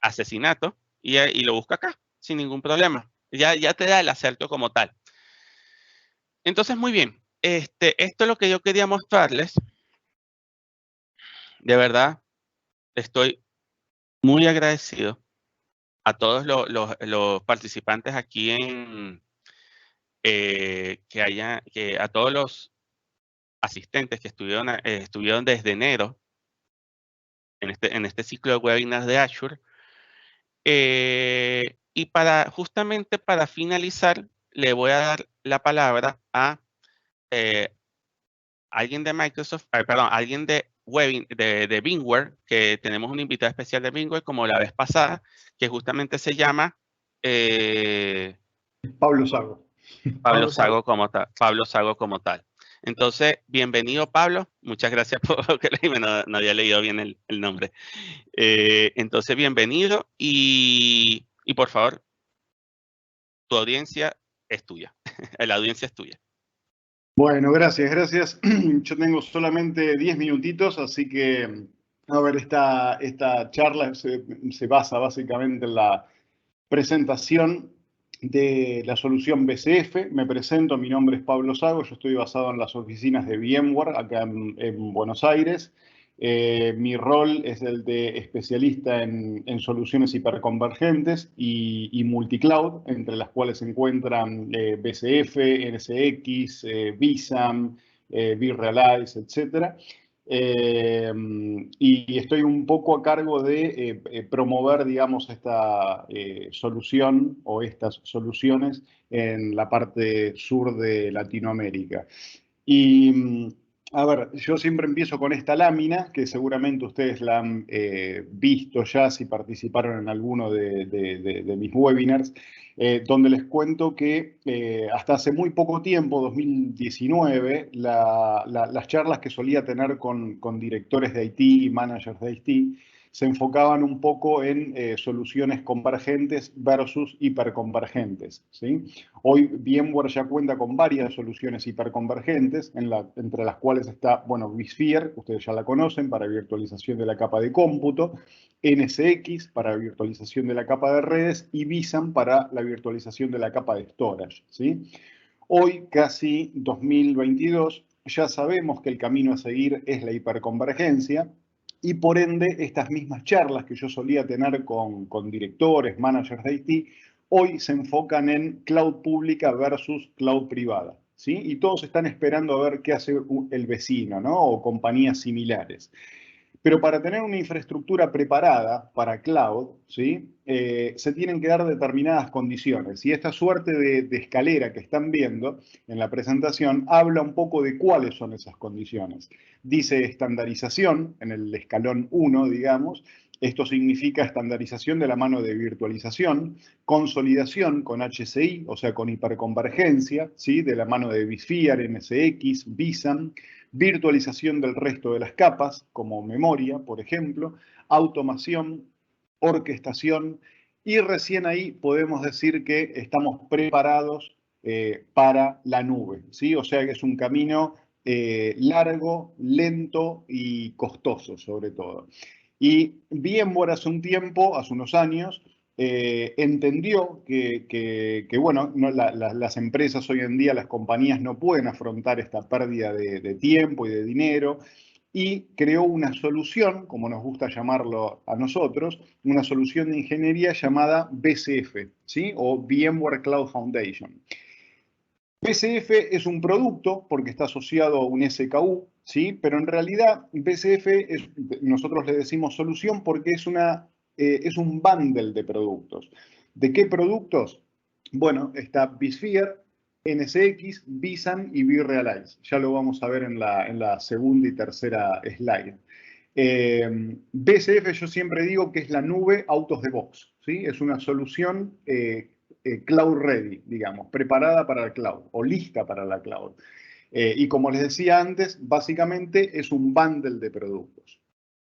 asesinato y lo busca acá sin ningún problema. Ya te da el acerto como tal. Entonces, muy bien. Esto es lo que yo quería mostrarles. De verdad, estoy muy agradecido a todos los participantes aquí a todos los asistentes que estuvieron desde enero en este ciclo de webinars de Azure. Y justamente para finalizar, le voy a dar la palabra a alguien de Microsoft, alguien de VMware, que tenemos un invitado especial de VMware como la vez pasada, que justamente se llama Pablo Sago. Pablo Sago como tal. Entonces, bienvenido Pablo, muchas gracias por que no había leído bien el nombre. Entonces, bienvenido y por favor, tu audiencia es tuya, la audiencia es tuya. Bueno, gracias. Yo tengo solamente 10 minutitos, así que, a ver, esta charla se basa básicamente en la presentación de la solución BCF. Me presento, mi nombre es Pablo Sago, yo estoy basado en las oficinas de VMware acá en Buenos Aires. Mi rol es el de especialista en soluciones hiperconvergentes y multicloud, entre las cuales se encuentran BCF, NSX, vSAM, vRealize, etc. Y estoy un poco a cargo de promover, digamos, esta solución o estas soluciones en la parte sur de Latinoamérica. Y, a ver, yo siempre empiezo con esta lámina, que seguramente ustedes la han visto ya si participaron en alguno de mis webinars, donde les cuento que hasta hace muy poco tiempo, 2019, las charlas que solía tener con directores de IT y managers de IT se enfocaban un poco en soluciones convergentes versus hiperconvergentes, ¿sí? Hoy VMware ya cuenta con varias soluciones hiperconvergentes, entre las cuales está, bueno, vSphere, ustedes ya la conocen, para virtualización de la capa de cómputo, NSX para virtualización de la capa de redes y vSAN para la virtualización de la capa de storage, ¿sí? Hoy, casi 2022, ya sabemos que el camino a seguir es la hiperconvergencia y por ende estas mismas charlas que yo solía tener con directores, managers de IT, hoy se enfocan en cloud pública versus cloud privada, ¿sí? Y todos están esperando a ver qué hace el vecino, ¿no? O compañías similares. Pero para tener una infraestructura preparada para cloud, ¿sí? Se tienen que dar determinadas condiciones. Y esta suerte de escalera que están viendo en la presentación habla un poco de cuáles son esas condiciones. Dice estandarización en el escalón 1, digamos. Esto significa estandarización de la mano de virtualización, consolidación con HCI, o sea, con hiperconvergencia, ¿sí? De la mano de vSphere, NSX, vSAN, virtualización del resto de las capas, como memoria, por ejemplo, automación, orquestación, y recién ahí podemos decir que estamos preparados para la nube, ¿sí? O sea que es un camino largo, lento y costoso, sobre todo. Y VMware hace un tiempo, hace unos años, entendió que bueno, no, las empresas hoy en día, las compañías no pueden afrontar esta pérdida de tiempo y de dinero y creó una solución, como nos gusta llamarlo a nosotros, una solución de ingeniería llamada BCF, ¿sí? O VMware Cloud Foundation. BCF es un producto porque está asociado a un SKU, ¿sí? Pero en realidad BCF nosotros le decimos solución porque es un bundle de productos. ¿De qué productos? Bueno, está vSphere, NSX, vSAN y vRealize. Ya lo vamos a ver en la segunda y tercera slide. BCF yo siempre digo que es la nube out of the box, ¿sí? Es una solución cloud ready, digamos, preparada para el cloud o lista para la cloud. Y como les decía antes, básicamente es un bundle de productos.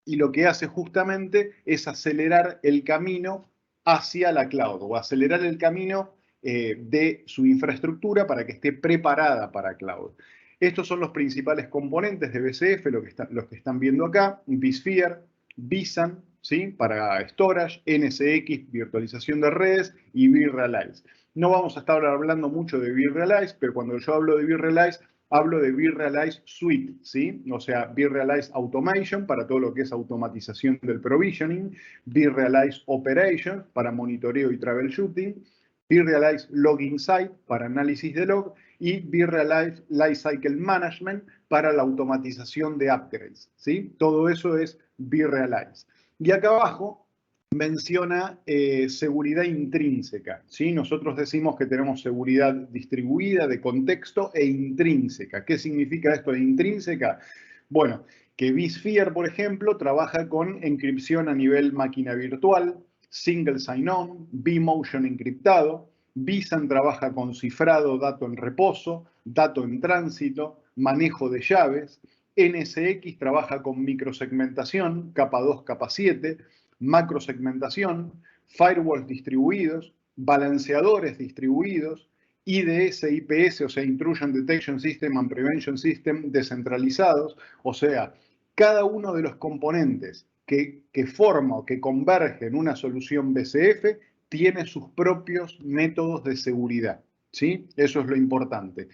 Y lo que hace justamente es acelerar el camino hacia la cloud o acelerar el camino de su infraestructura para que esté preparada para cloud. Estos son los principales componentes de BCF, los que están viendo acá, vSphere, vSAN, ¿sí? Para storage, NSX, virtualización de redes y vRealize. No vamos a estar hablando mucho de vRealize, pero cuando yo hablo de vRealize, hablo de vRealize Suite, ¿sí? O sea, vRealize Automation para todo lo que es automatización del provisioning, vRealize Operation para monitoreo y troubleshooting, vRealize Log Insight para análisis de log y vRealize Lifecycle Management para la automatización de upgrades, ¿sí? Todo eso es vRealize. Y acá abajo menciona seguridad intrínseca, ¿sí? Nosotros decimos que tenemos seguridad distribuida de contexto e intrínseca. ¿Qué significa esto de intrínseca? Bueno, que vSphere, por ejemplo, trabaja con encripción a nivel máquina virtual, single sign-on, vMotion encriptado, vSAN trabaja con cifrado, dato en reposo, dato en tránsito, manejo de llaves, NSX trabaja con microsegmentación, capa 2, capa 7, macrosegmentación, firewalls distribuidos, balanceadores distribuidos, IDS, IPS, o sea, Intrusion Detection System and Prevention System descentralizados, o sea, cada uno de los componentes que forma o que converge en una solución BCF tiene sus propios métodos de seguridad, ¿sí? Eso es lo importante.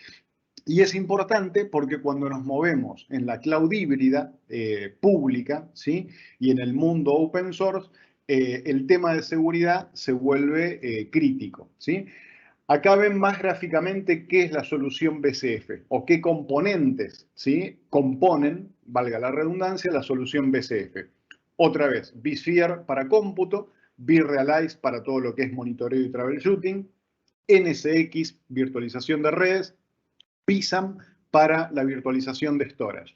Y es importante porque cuando nos movemos en la cloud híbrida pública, ¿sí? Y en el mundo open source, el tema de seguridad se vuelve crítico, ¿sí? Acá ven más gráficamente qué es la solución BCF o qué componentes, ¿sí? Componen, valga la redundancia, la solución BCF. Otra vez, vSphere para cómputo, vRealize para todo lo que es monitoreo y troubleshooting, NSX, virtualización de redes, vSAN para la virtualización de storage.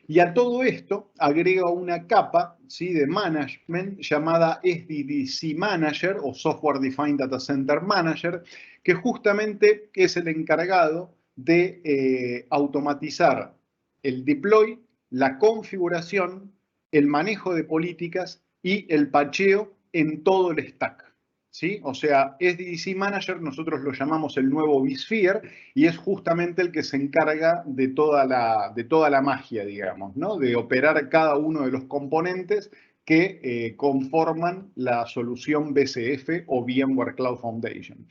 Y a todo esto agrega una capa, ¿sí?, de management llamada SDDC Manager o Software Defined Data Center Manager, que justamente es el encargado de automatizar el deploy, la configuración, el manejo de políticas y el patcheo en todo el stack. ¿Sí? O sea, SDDC Manager nosotros lo llamamos el nuevo vSphere y es justamente el que se encarga de toda la magia, digamos, ¿no? De operar cada uno de los componentes que conforman la solución BCF o VMware Cloud Foundation.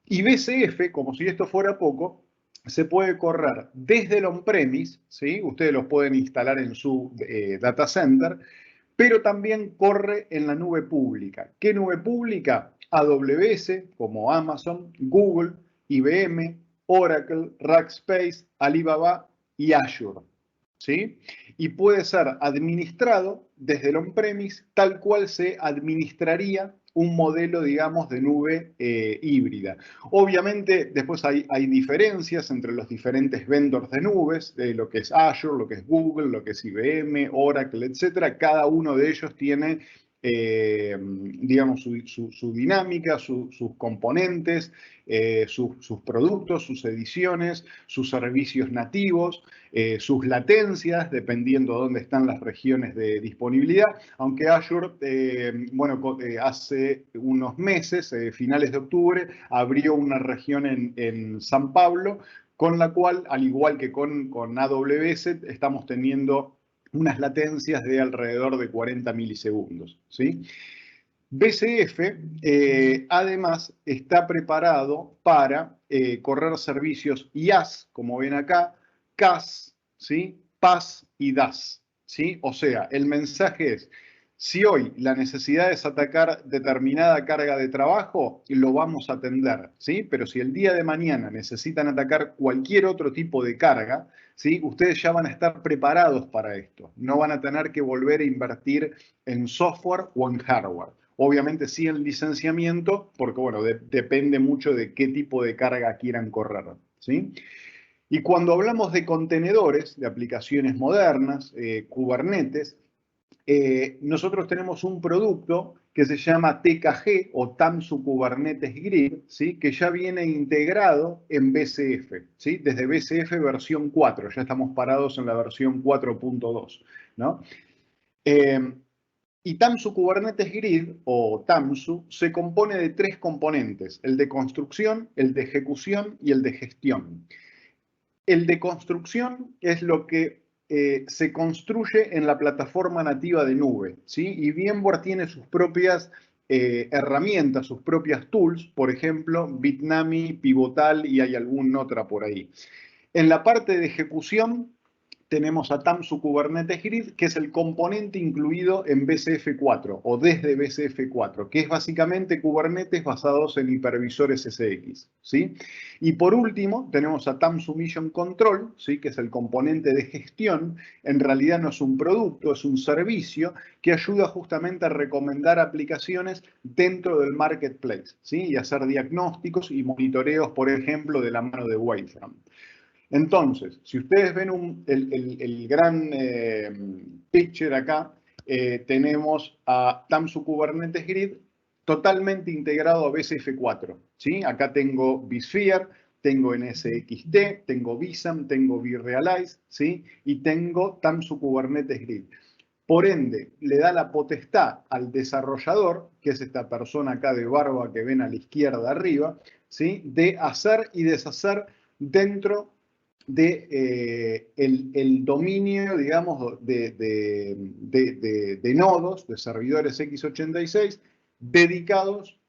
Y BCF, como si esto fuera poco, se puede correr desde el on-premise, ¿sí? Ustedes los pueden instalar en su data center, pero también corre en la nube pública. ¿Qué nube pública? AWS, como Amazon, Google, IBM, Oracle, Rackspace, Alibaba y Azure. ¿Sí? Y puede ser administrado desde el on-premise tal cual se administraría un modelo, digamos, de nube híbrida. Obviamente, después hay diferencias entre los diferentes vendors de nubes, de lo que es Azure, lo que es Google, lo que es IBM, Oracle, etcétera. Cada uno de ellos tiene, digamos, su dinámica, sus componentes, sus productos, sus ediciones, sus servicios nativos, sus latencias, dependiendo de dónde están las regiones de disponibilidad, aunque Azure, hace unos meses, finales de octubre, abrió una región en San Pablo, con la cual, al igual que con AWS, estamos teniendo unas latencias de alrededor de 40 milisegundos, ¿sí? BCF, además, está preparado para correr servicios IaaS, como ven acá, CAS, ¿sí?, PaaS y DaaS, ¿sí? O sea, el mensaje es, si hoy la necesidad es atacar determinada carga de trabajo, lo vamos a atender, ¿sí? Pero si el día de mañana necesitan atacar cualquier otro tipo de carga, ¿sí?, ustedes ya van a estar preparados para esto. No van a tener que volver a invertir en software o en hardware. Obviamente sí en licenciamiento, porque bueno, depende mucho de qué tipo de carga quieran correr, ¿sí? Y cuando hablamos de contenedores, de aplicaciones modernas, Kubernetes, nosotros tenemos un producto que se llama TKG o Tanzu Kubernetes Grid, ¿sí?, que ya viene integrado en BCF, ¿sí?, desde BCF versión 4, ya estamos parados en la versión 4.2, ¿no? Y Tanzu Kubernetes Grid, o Tanzu, se compone de tres componentes, el de construcción, el de ejecución y el de gestión. El de construcción es lo que se construye en la plataforma nativa de nube, ¿sí? Y VMware tiene sus propias herramientas, sus propias tools, por ejemplo, Bitnami, Pivotal y hay alguna otra por ahí. En la parte de ejecución tenemos a Tanzu Kubernetes Grid, que es el componente incluido en BCF4 o desde BCF4, que es básicamente Kubernetes basados en hipervisores SX, ¿sí? Y por último, tenemos a Tanzu Mission Control, ¿sí?, que es el componente de gestión. En realidad no es un producto, es un servicio que ayuda justamente a recomendar aplicaciones dentro del marketplace, ¿sí?, y hacer diagnósticos y monitoreos, por ejemplo, de la mano de Wavefront. Entonces, si ustedes ven el gran picture acá, tenemos a Tanzu Kubernetes Grid totalmente integrado a BCF4, ¿sí? Acá tengo vSphere, tengo NSXT, tengo vSAM, tengo vRealize, ¿sí?, y tengo Tanzu Kubernetes Grid. Por ende, le da la potestad al desarrollador, que es esta persona acá de barba que ven a la izquierda arriba, ¿sí?, de hacer y deshacer dentro de el dominio, digamos, de nodos, de servidores x86, dedicados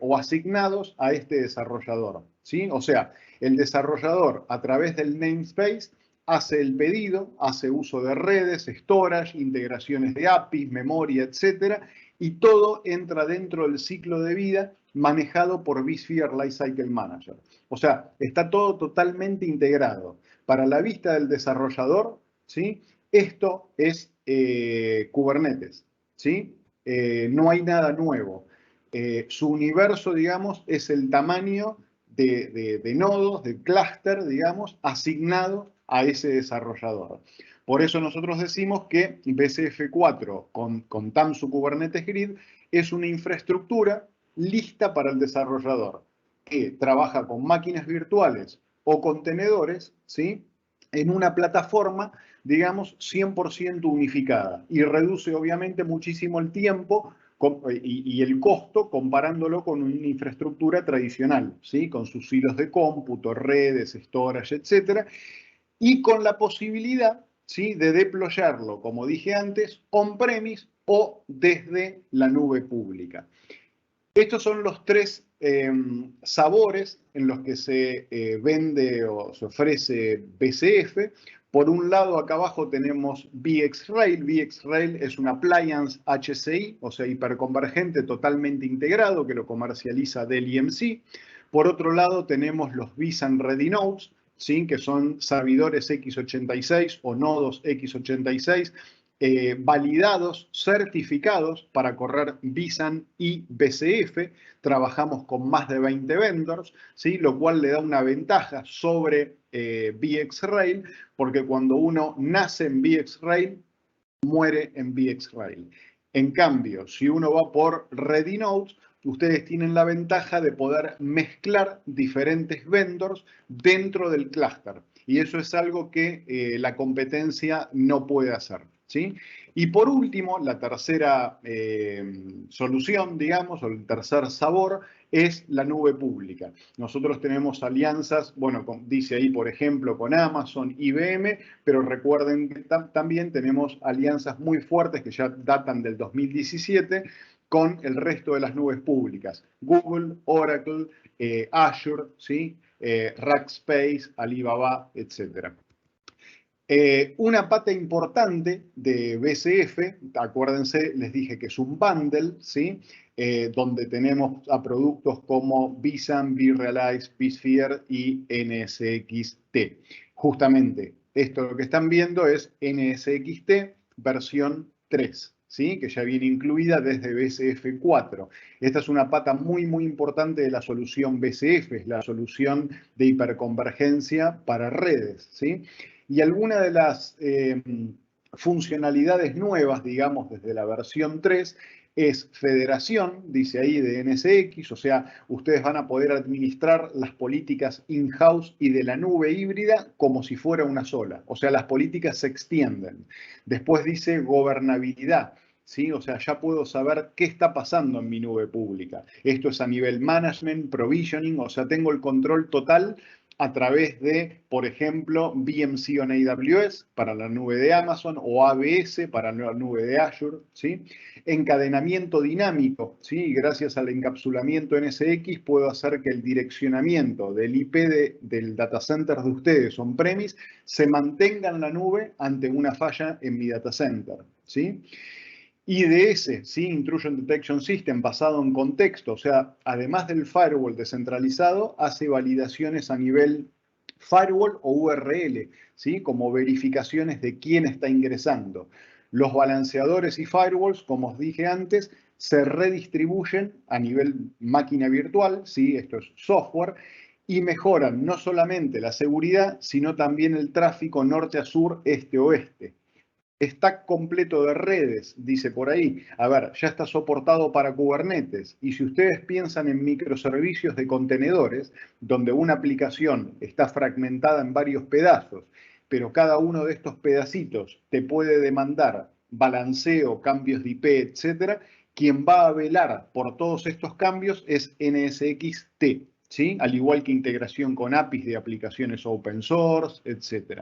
o asignados a este desarrollador, ¿sí? O sea, el desarrollador, a través del namespace, hace el pedido, hace uso de redes, storage, integraciones de APIs, memoria, etcétera, y todo entra dentro del ciclo de vida manejado por vSphere Lifecycle Manager. O sea, está todo totalmente integrado. Para la vista del desarrollador, ¿sí?, esto es Kubernetes, ¿sí? No hay nada nuevo. Su universo, digamos, es el tamaño de nodos, de clúster, digamos, asignado a ese desarrollador. Por eso nosotros decimos que BCF4 con Tanzu Kubernetes Grid es una infraestructura lista para el desarrollador, que trabaja con máquinas virtuales o contenedores, ¿sí?, en una plataforma, digamos, 100% unificada, y reduce obviamente muchísimo el tiempo y el costo comparándolo con una infraestructura tradicional, ¿sí?, con sus hilos de cómputo, redes, storage, etcétera, y con la posibilidad, ¿sí?, de deployarlo, como dije antes, on-premise o desde la nube pública. Estos son los tres sabores en los que se vende o se ofrece BCF. Por un lado, acá abajo tenemos VxRail. VxRail es un appliance HCI, o sea, hiperconvergente totalmente integrado, que lo comercializa Dell EMC. Por otro lado, tenemos los vSAN Ready Nodes, ¿sí?, que son servidores x86 o nodos x86 validados, certificados para correr vSAN y BCF. Trabajamos con más de 20 vendors, ¿sí?, lo cual le da una ventaja sobre VxRail, porque cuando uno nace en VxRail, muere en VxRail. En cambio, si uno va por Ready Nodes, ustedes tienen la ventaja de poder mezclar diferentes vendors dentro del clúster. Y eso es algo que la competencia no puede hacer, ¿sí? Y por último, la tercera solución, digamos, o el tercer sabor, es la nube pública. Nosotros tenemos alianzas, bueno, dice ahí, por ejemplo, con Amazon, IBM, pero recuerden que también tenemos alianzas muy fuertes que ya datan del 2017 con el resto de las nubes públicas. Google, Oracle, Azure, ¿sí?, Rackspace, Alibaba, etc. Una pata importante de BCF, acuérdense, les dije que es un bundle, ¿sí?, donde tenemos a productos como vSAN, vRealize, vSphere y NSXT. Justamente, esto lo que están viendo es NSXT versión 3. ¿Sí?, que ya viene incluida desde BCF4. Esta es una pata muy, muy importante de la solución BCF, es la solución de hiperconvergencia para redes, ¿sí? Y alguna de las funcionalidades nuevas, digamos, desde la versión 3, es federación, dice ahí, de NSX, o sea, ustedes van a poder administrar las políticas in-house y de la nube híbrida como si fuera una sola, o sea, las políticas se extienden. Después dice gobernabilidad, ¿sí? O sea, ya puedo saber qué está pasando en mi nube pública. Esto es a nivel management, provisioning, o sea, tengo el control total a través de, por ejemplo, VMC on AWS para la nube de Amazon o ABS para la nube de Azure, ¿sí? Encadenamiento dinámico, ¿sí? Gracias al encapsulamiento NSX puedo hacer que el direccionamiento del IP del data center de ustedes on-premise se mantenga en la nube ante una falla en mi data center, ¿sí? IDS, ¿sí?, Intrusion Detection System, basado en contexto, o sea, además del firewall descentralizado, hace validaciones a nivel firewall o URL, ¿sí?, como verificaciones de quién está ingresando. Los balanceadores y firewalls, como os dije antes, se redistribuyen a nivel máquina virtual, ¿sí?, esto es software, y mejoran no solamente la seguridad, sino también el tráfico norte a sur, este a oeste. Stack completo de redes, dice por ahí. A ver, ya está soportado para Kubernetes. Y si ustedes piensan en microservicios de contenedores, donde una aplicación está fragmentada en varios pedazos, pero cada uno de estos pedacitos te puede demandar balanceo, cambios de IP, etc., quien va a velar por todos estos cambios es NSXT, ¿sí? Al igual que integración con APIs de aplicaciones open source, etc.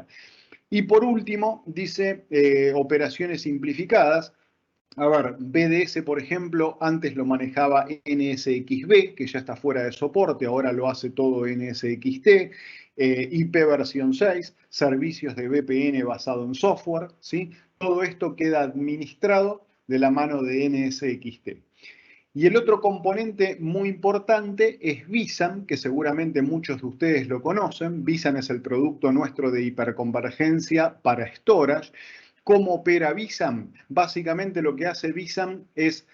Y por último, dice operaciones simplificadas. A ver, BDS, por ejemplo, antes lo manejaba NSXB, que ya está fuera de soporte, ahora lo hace todo NSXT. IP versión 6, servicios de VPN basado en software, ¿sí? Todo esto queda administrado de la mano de NSXT. Y el otro componente muy importante es vSAN, que seguramente muchos de ustedes lo conocen. vSAN es el producto nuestro de hiperconvergencia para storage. ¿Cómo opera vSAN? Básicamente lo que hace vSAN es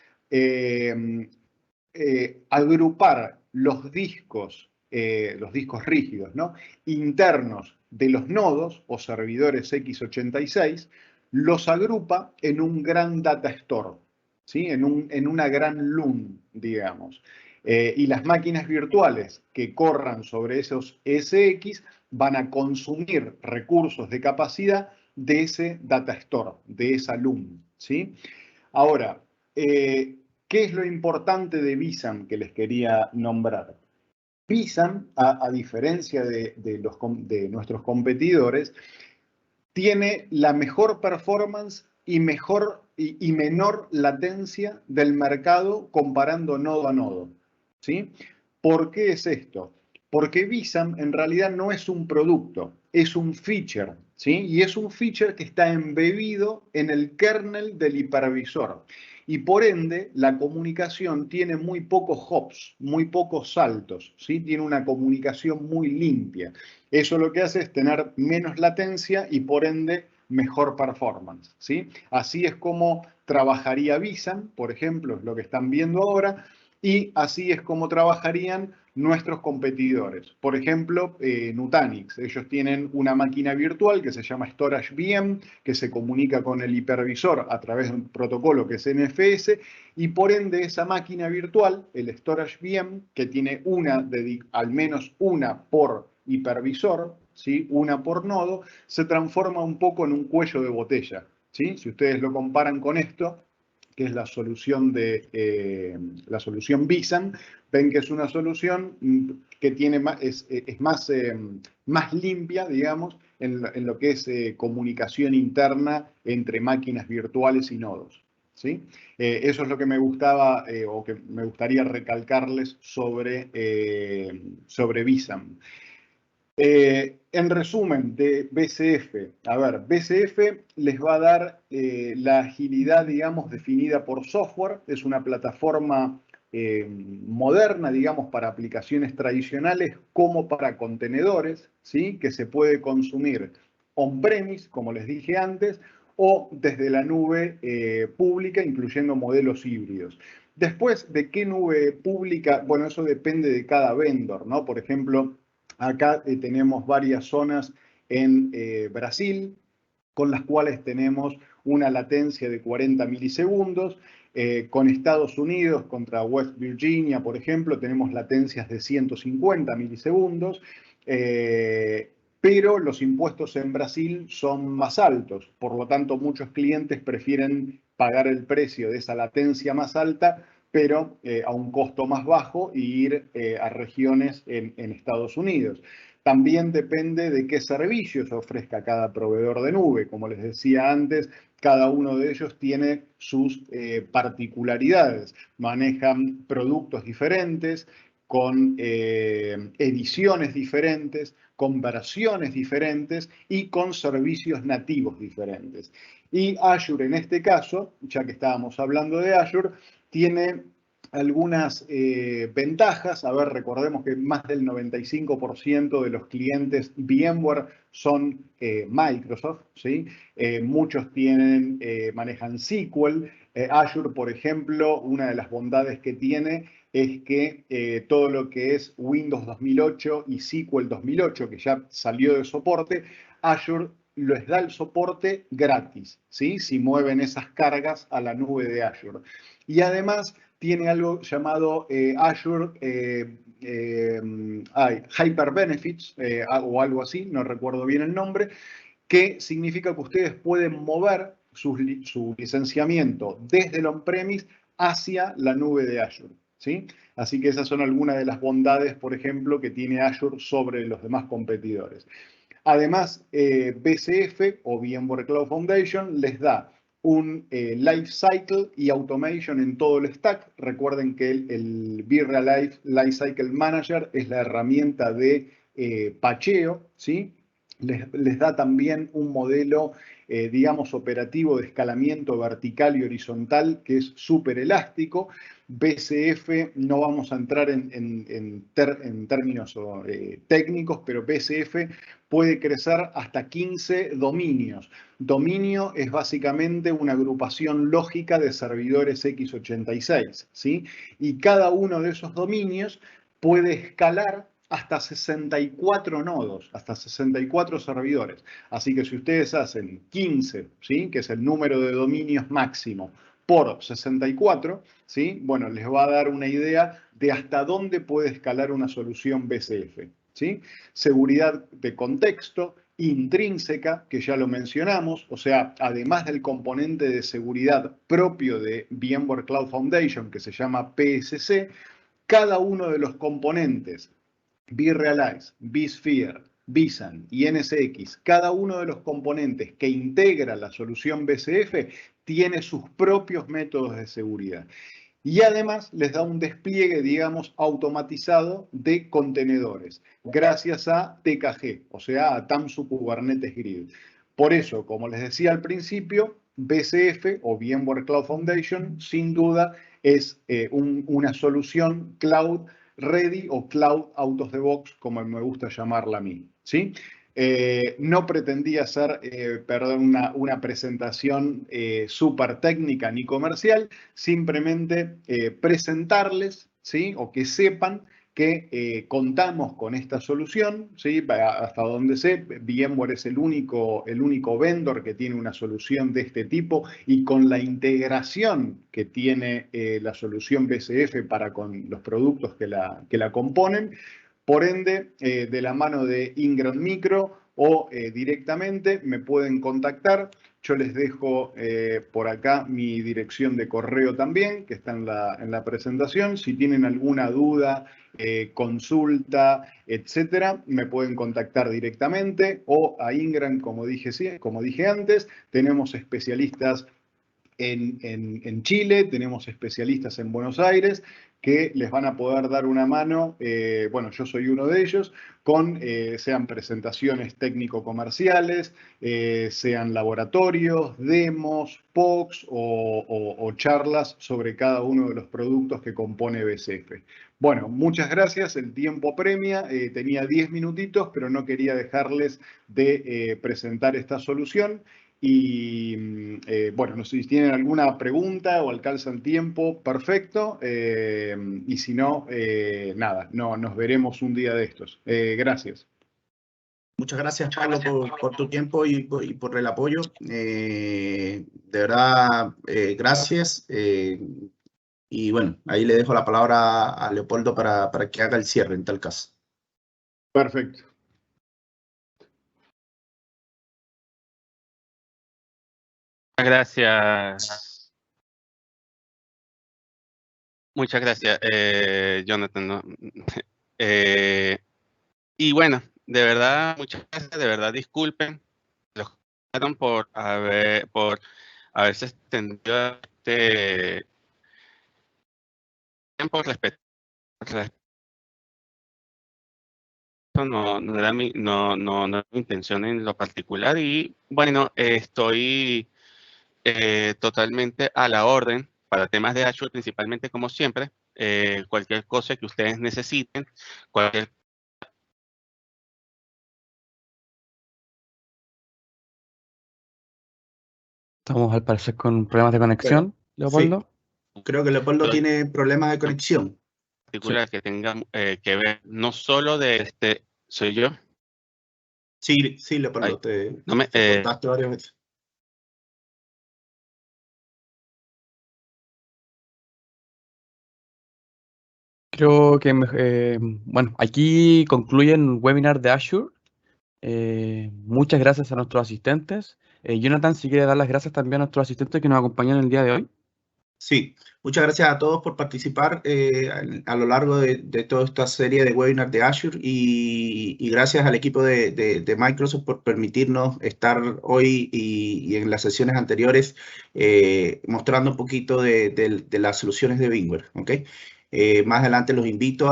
agrupar los discos los discos rígidos, ¿no? Internos de los nodos o servidores x86, los agrupa en un gran data store, ¿sí? En una gran LUN, digamos. Y las máquinas virtuales que corran sobre esos SX van a consumir recursos de capacidad de ese data store, de esa LUN, ¿sí? Ahora, ¿qué es lo importante de vSAN que les quería nombrar? vSAN, a diferencia de nuestros competidores, tiene la mejor performance y menor latencia del mercado comparando nodo a nodo, ¿sí? ¿Por qué es esto? Porque vSAN en realidad no es un producto, es un feature, ¿sí? Y es un feature que está embebido en el kernel del hipervisor. Y por ende, la comunicación tiene muy pocos hops, muy pocos saltos, ¿sí? Tiene una comunicación muy limpia. Eso lo que hace es tener menos latencia y por ende mejor performance, ¿sí? Así es como trabajaría vSAN, por ejemplo, es lo que están viendo ahora, y así es como trabajarían nuestros competidores. Por ejemplo, Nutanix, ellos tienen una máquina virtual que se llama Storage VM, que se comunica con el hipervisor a través de un protocolo que es NFS, y por ende esa máquina virtual, el Storage VM, que tiene al menos una por hipervisor, ¿sí? Una por nodo, se transforma un poco en un cuello de botella, ¿sí? Si ustedes lo comparan con esto, que es la solución la solución vSAN, ven que es una solución que tiene es más limpia, digamos, en lo que es comunicación interna entre máquinas virtuales y nodos, ¿sí? Eso es lo que me gustaba o que me gustaría recalcarles sobre vSAN. En resumen, de BCF, a ver, BCF les va a dar la agilidad, digamos, definida por software. Es una plataforma moderna, digamos, para aplicaciones tradicionales como para contenedores, ¿sí? Que se puede consumir on-premise, como les dije antes, o desde la nube pública, incluyendo modelos híbridos. Después, ¿de qué nube pública? Bueno, eso depende de cada vendor, ¿no? Por ejemplo, acá tenemos varias zonas en Brasil, con las cuales tenemos una latencia de 40 milisegundos. Con Estados Unidos contra West Virginia, por ejemplo, tenemos latencias de 150 milisegundos. Pero los impuestos en Brasil son más altos. Por lo tanto, muchos clientes prefieren pagar el precio de esa latencia más alta, pero a un costo más bajo e ir a regiones en Estados Unidos. También depende de qué servicios ofrezca cada proveedor de nube. Como les decía antes, cada uno de ellos tiene sus particularidades. Manejan productos diferentes, con ediciones diferentes, con versiones diferentes y con servicios nativos diferentes. Y Azure en este caso, ya que estábamos hablando de Azure, tiene algunas ventajas. A ver, recordemos que más del 95% de los clientes VMware son Microsoft, ¿sí? Muchos manejan SQL. Azure, por ejemplo, una de las bondades que tiene es que todo lo que es Windows 2008 y SQL 2008, que ya salió de soporte, Azure les da el soporte gratis, ¿sí? Si mueven esas cargas a la nube de Azure. Y además tiene algo llamado Azure Hyper Benefits o algo así, no recuerdo bien el nombre, que significa que ustedes pueden mover su licenciamiento desde el on-premise hacia la nube de Azure, ¿sí? Así que esas son algunas de las bondades, por ejemplo, que tiene Azure sobre los demás competidores. Además, BCF o VMware Cloud Foundation les da un Lifecycle y Automation en todo el stack. Recuerden que el Virra Lifecycle Manager es la herramienta de pacheo, ¿sí? Les da también un modelo, digamos, operativo de escalamiento vertical y horizontal que es súper elástico. BCF, no vamos a entrar en términos técnicos, pero BCF puede crecer hasta 15 dominios. Dominio es básicamente una agrupación lógica de servidores x86, ¿sí? Y cada uno de esos dominios puede escalar hasta 64 nodos, hasta 64 servidores. Así que si ustedes hacen 15, ¿sí? Que es el número de dominios máximo, por 64, ¿sí? Bueno, les va a dar una idea de hasta dónde puede escalar una solución BCF, ¿sí? Seguridad de contexto, intrínseca, que ya lo mencionamos, o sea, además del componente de seguridad propio de VMware Cloud Foundation, que se llama PSC, cada uno de los componentes, vRealize, vSphere, vSAN y NSX, cada uno de los componentes que integra la solución BCF tiene sus propios métodos de seguridad. Y además les da un despliegue, digamos, automatizado de contenedores, gracias a TKG, o sea, a Tanzu Kubernetes Grid. Por eso, como les decía al principio, BCF o VMware Cloud Foundation, sin duda, es una solución cloud ready o cloud out of the box, como me gusta llamarla a mí, ¿sí? No pretendía hacer, una presentación súper técnica ni comercial, simplemente presentarles, ¿sí? O que sepan que contamos con esta solución, ¿sí? Hasta donde sé, VMware es el único vendor que tiene una solución de este tipo y con la integración que tiene la solución BCF para con los productos que la componen. Por ende, de la mano de Ingram Micro o directamente me pueden contactar. Yo les dejo por acá mi dirección de correo también, que está en la presentación. Si tienen alguna duda, consulta, etcétera, me pueden contactar directamente o a Ingram, como dije antes. Tenemos especialistas en Chile, tenemos especialistas en Buenos Aires que les van a poder dar una mano, bueno, yo soy uno de ellos, con sean presentaciones técnico-comerciales, sean laboratorios, demos, POCs o charlas sobre cada uno de los productos que compone BCF. Bueno, muchas gracias, el tiempo premia, tenía 10 minutitos, pero no quería dejarles de presentar esta solución. Y bueno, no sé si tienen alguna pregunta o alcanza el tiempo, perfecto. Y si no, nada, no, nos veremos un día de estos. Gracias. Muchas gracias, Pablo, por tu tiempo y por el apoyo. De verdad, gracias. Y bueno, ahí le dejo la palabra a Leopoldo para que haga el cierre en tal caso. Perfecto. Gracias. Muchas gracias, Jonathan. ¿No? Y bueno, de verdad, muchas gracias, de verdad, disculpen los por haberse extendido este tiempo respecto. No era mi intención en lo particular y bueno, estoy totalmente a la orden para temas de Azure, principalmente como siempre, cualquier cosa que ustedes necesiten, cualquier. Estamos al parecer con problemas de conexión, Leopoldo. Sí, creo que Leopoldo tiene problemas de conexión. Particular sí. Que tengan que ver no solo de soy yo. Sí, Leopoldo, te cortaste varias veces. Creo que, bueno, aquí concluye el webinar de Azure. Muchas gracias a nuestros asistentes. Jonathan, si quiere dar las gracias también a nuestros asistentes que nos acompañan el día de hoy. Sí, muchas gracias a todos por participar a lo largo de toda esta serie de webinars de Azure y gracias al equipo de Microsoft por permitirnos estar hoy y en las sesiones anteriores mostrando un poquito de las soluciones de VMware, ¿ok? Más adelante los invito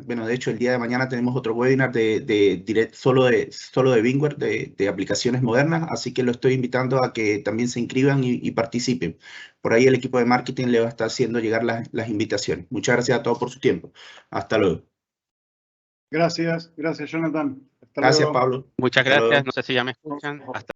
bueno, de hecho el día de mañana tenemos otro webinar solo de VMware, de aplicaciones modernas, así que lo estoy invitando a que también se inscriban y participen. Por ahí el equipo de marketing le va a estar haciendo llegar las invitaciones. Muchas gracias a todos por su tiempo. Hasta luego. Gracias, Jonathan. Hasta gracias, luego. Pablo. Muchas Hasta gracias. luego. No sé si ya me escuchan. Hasta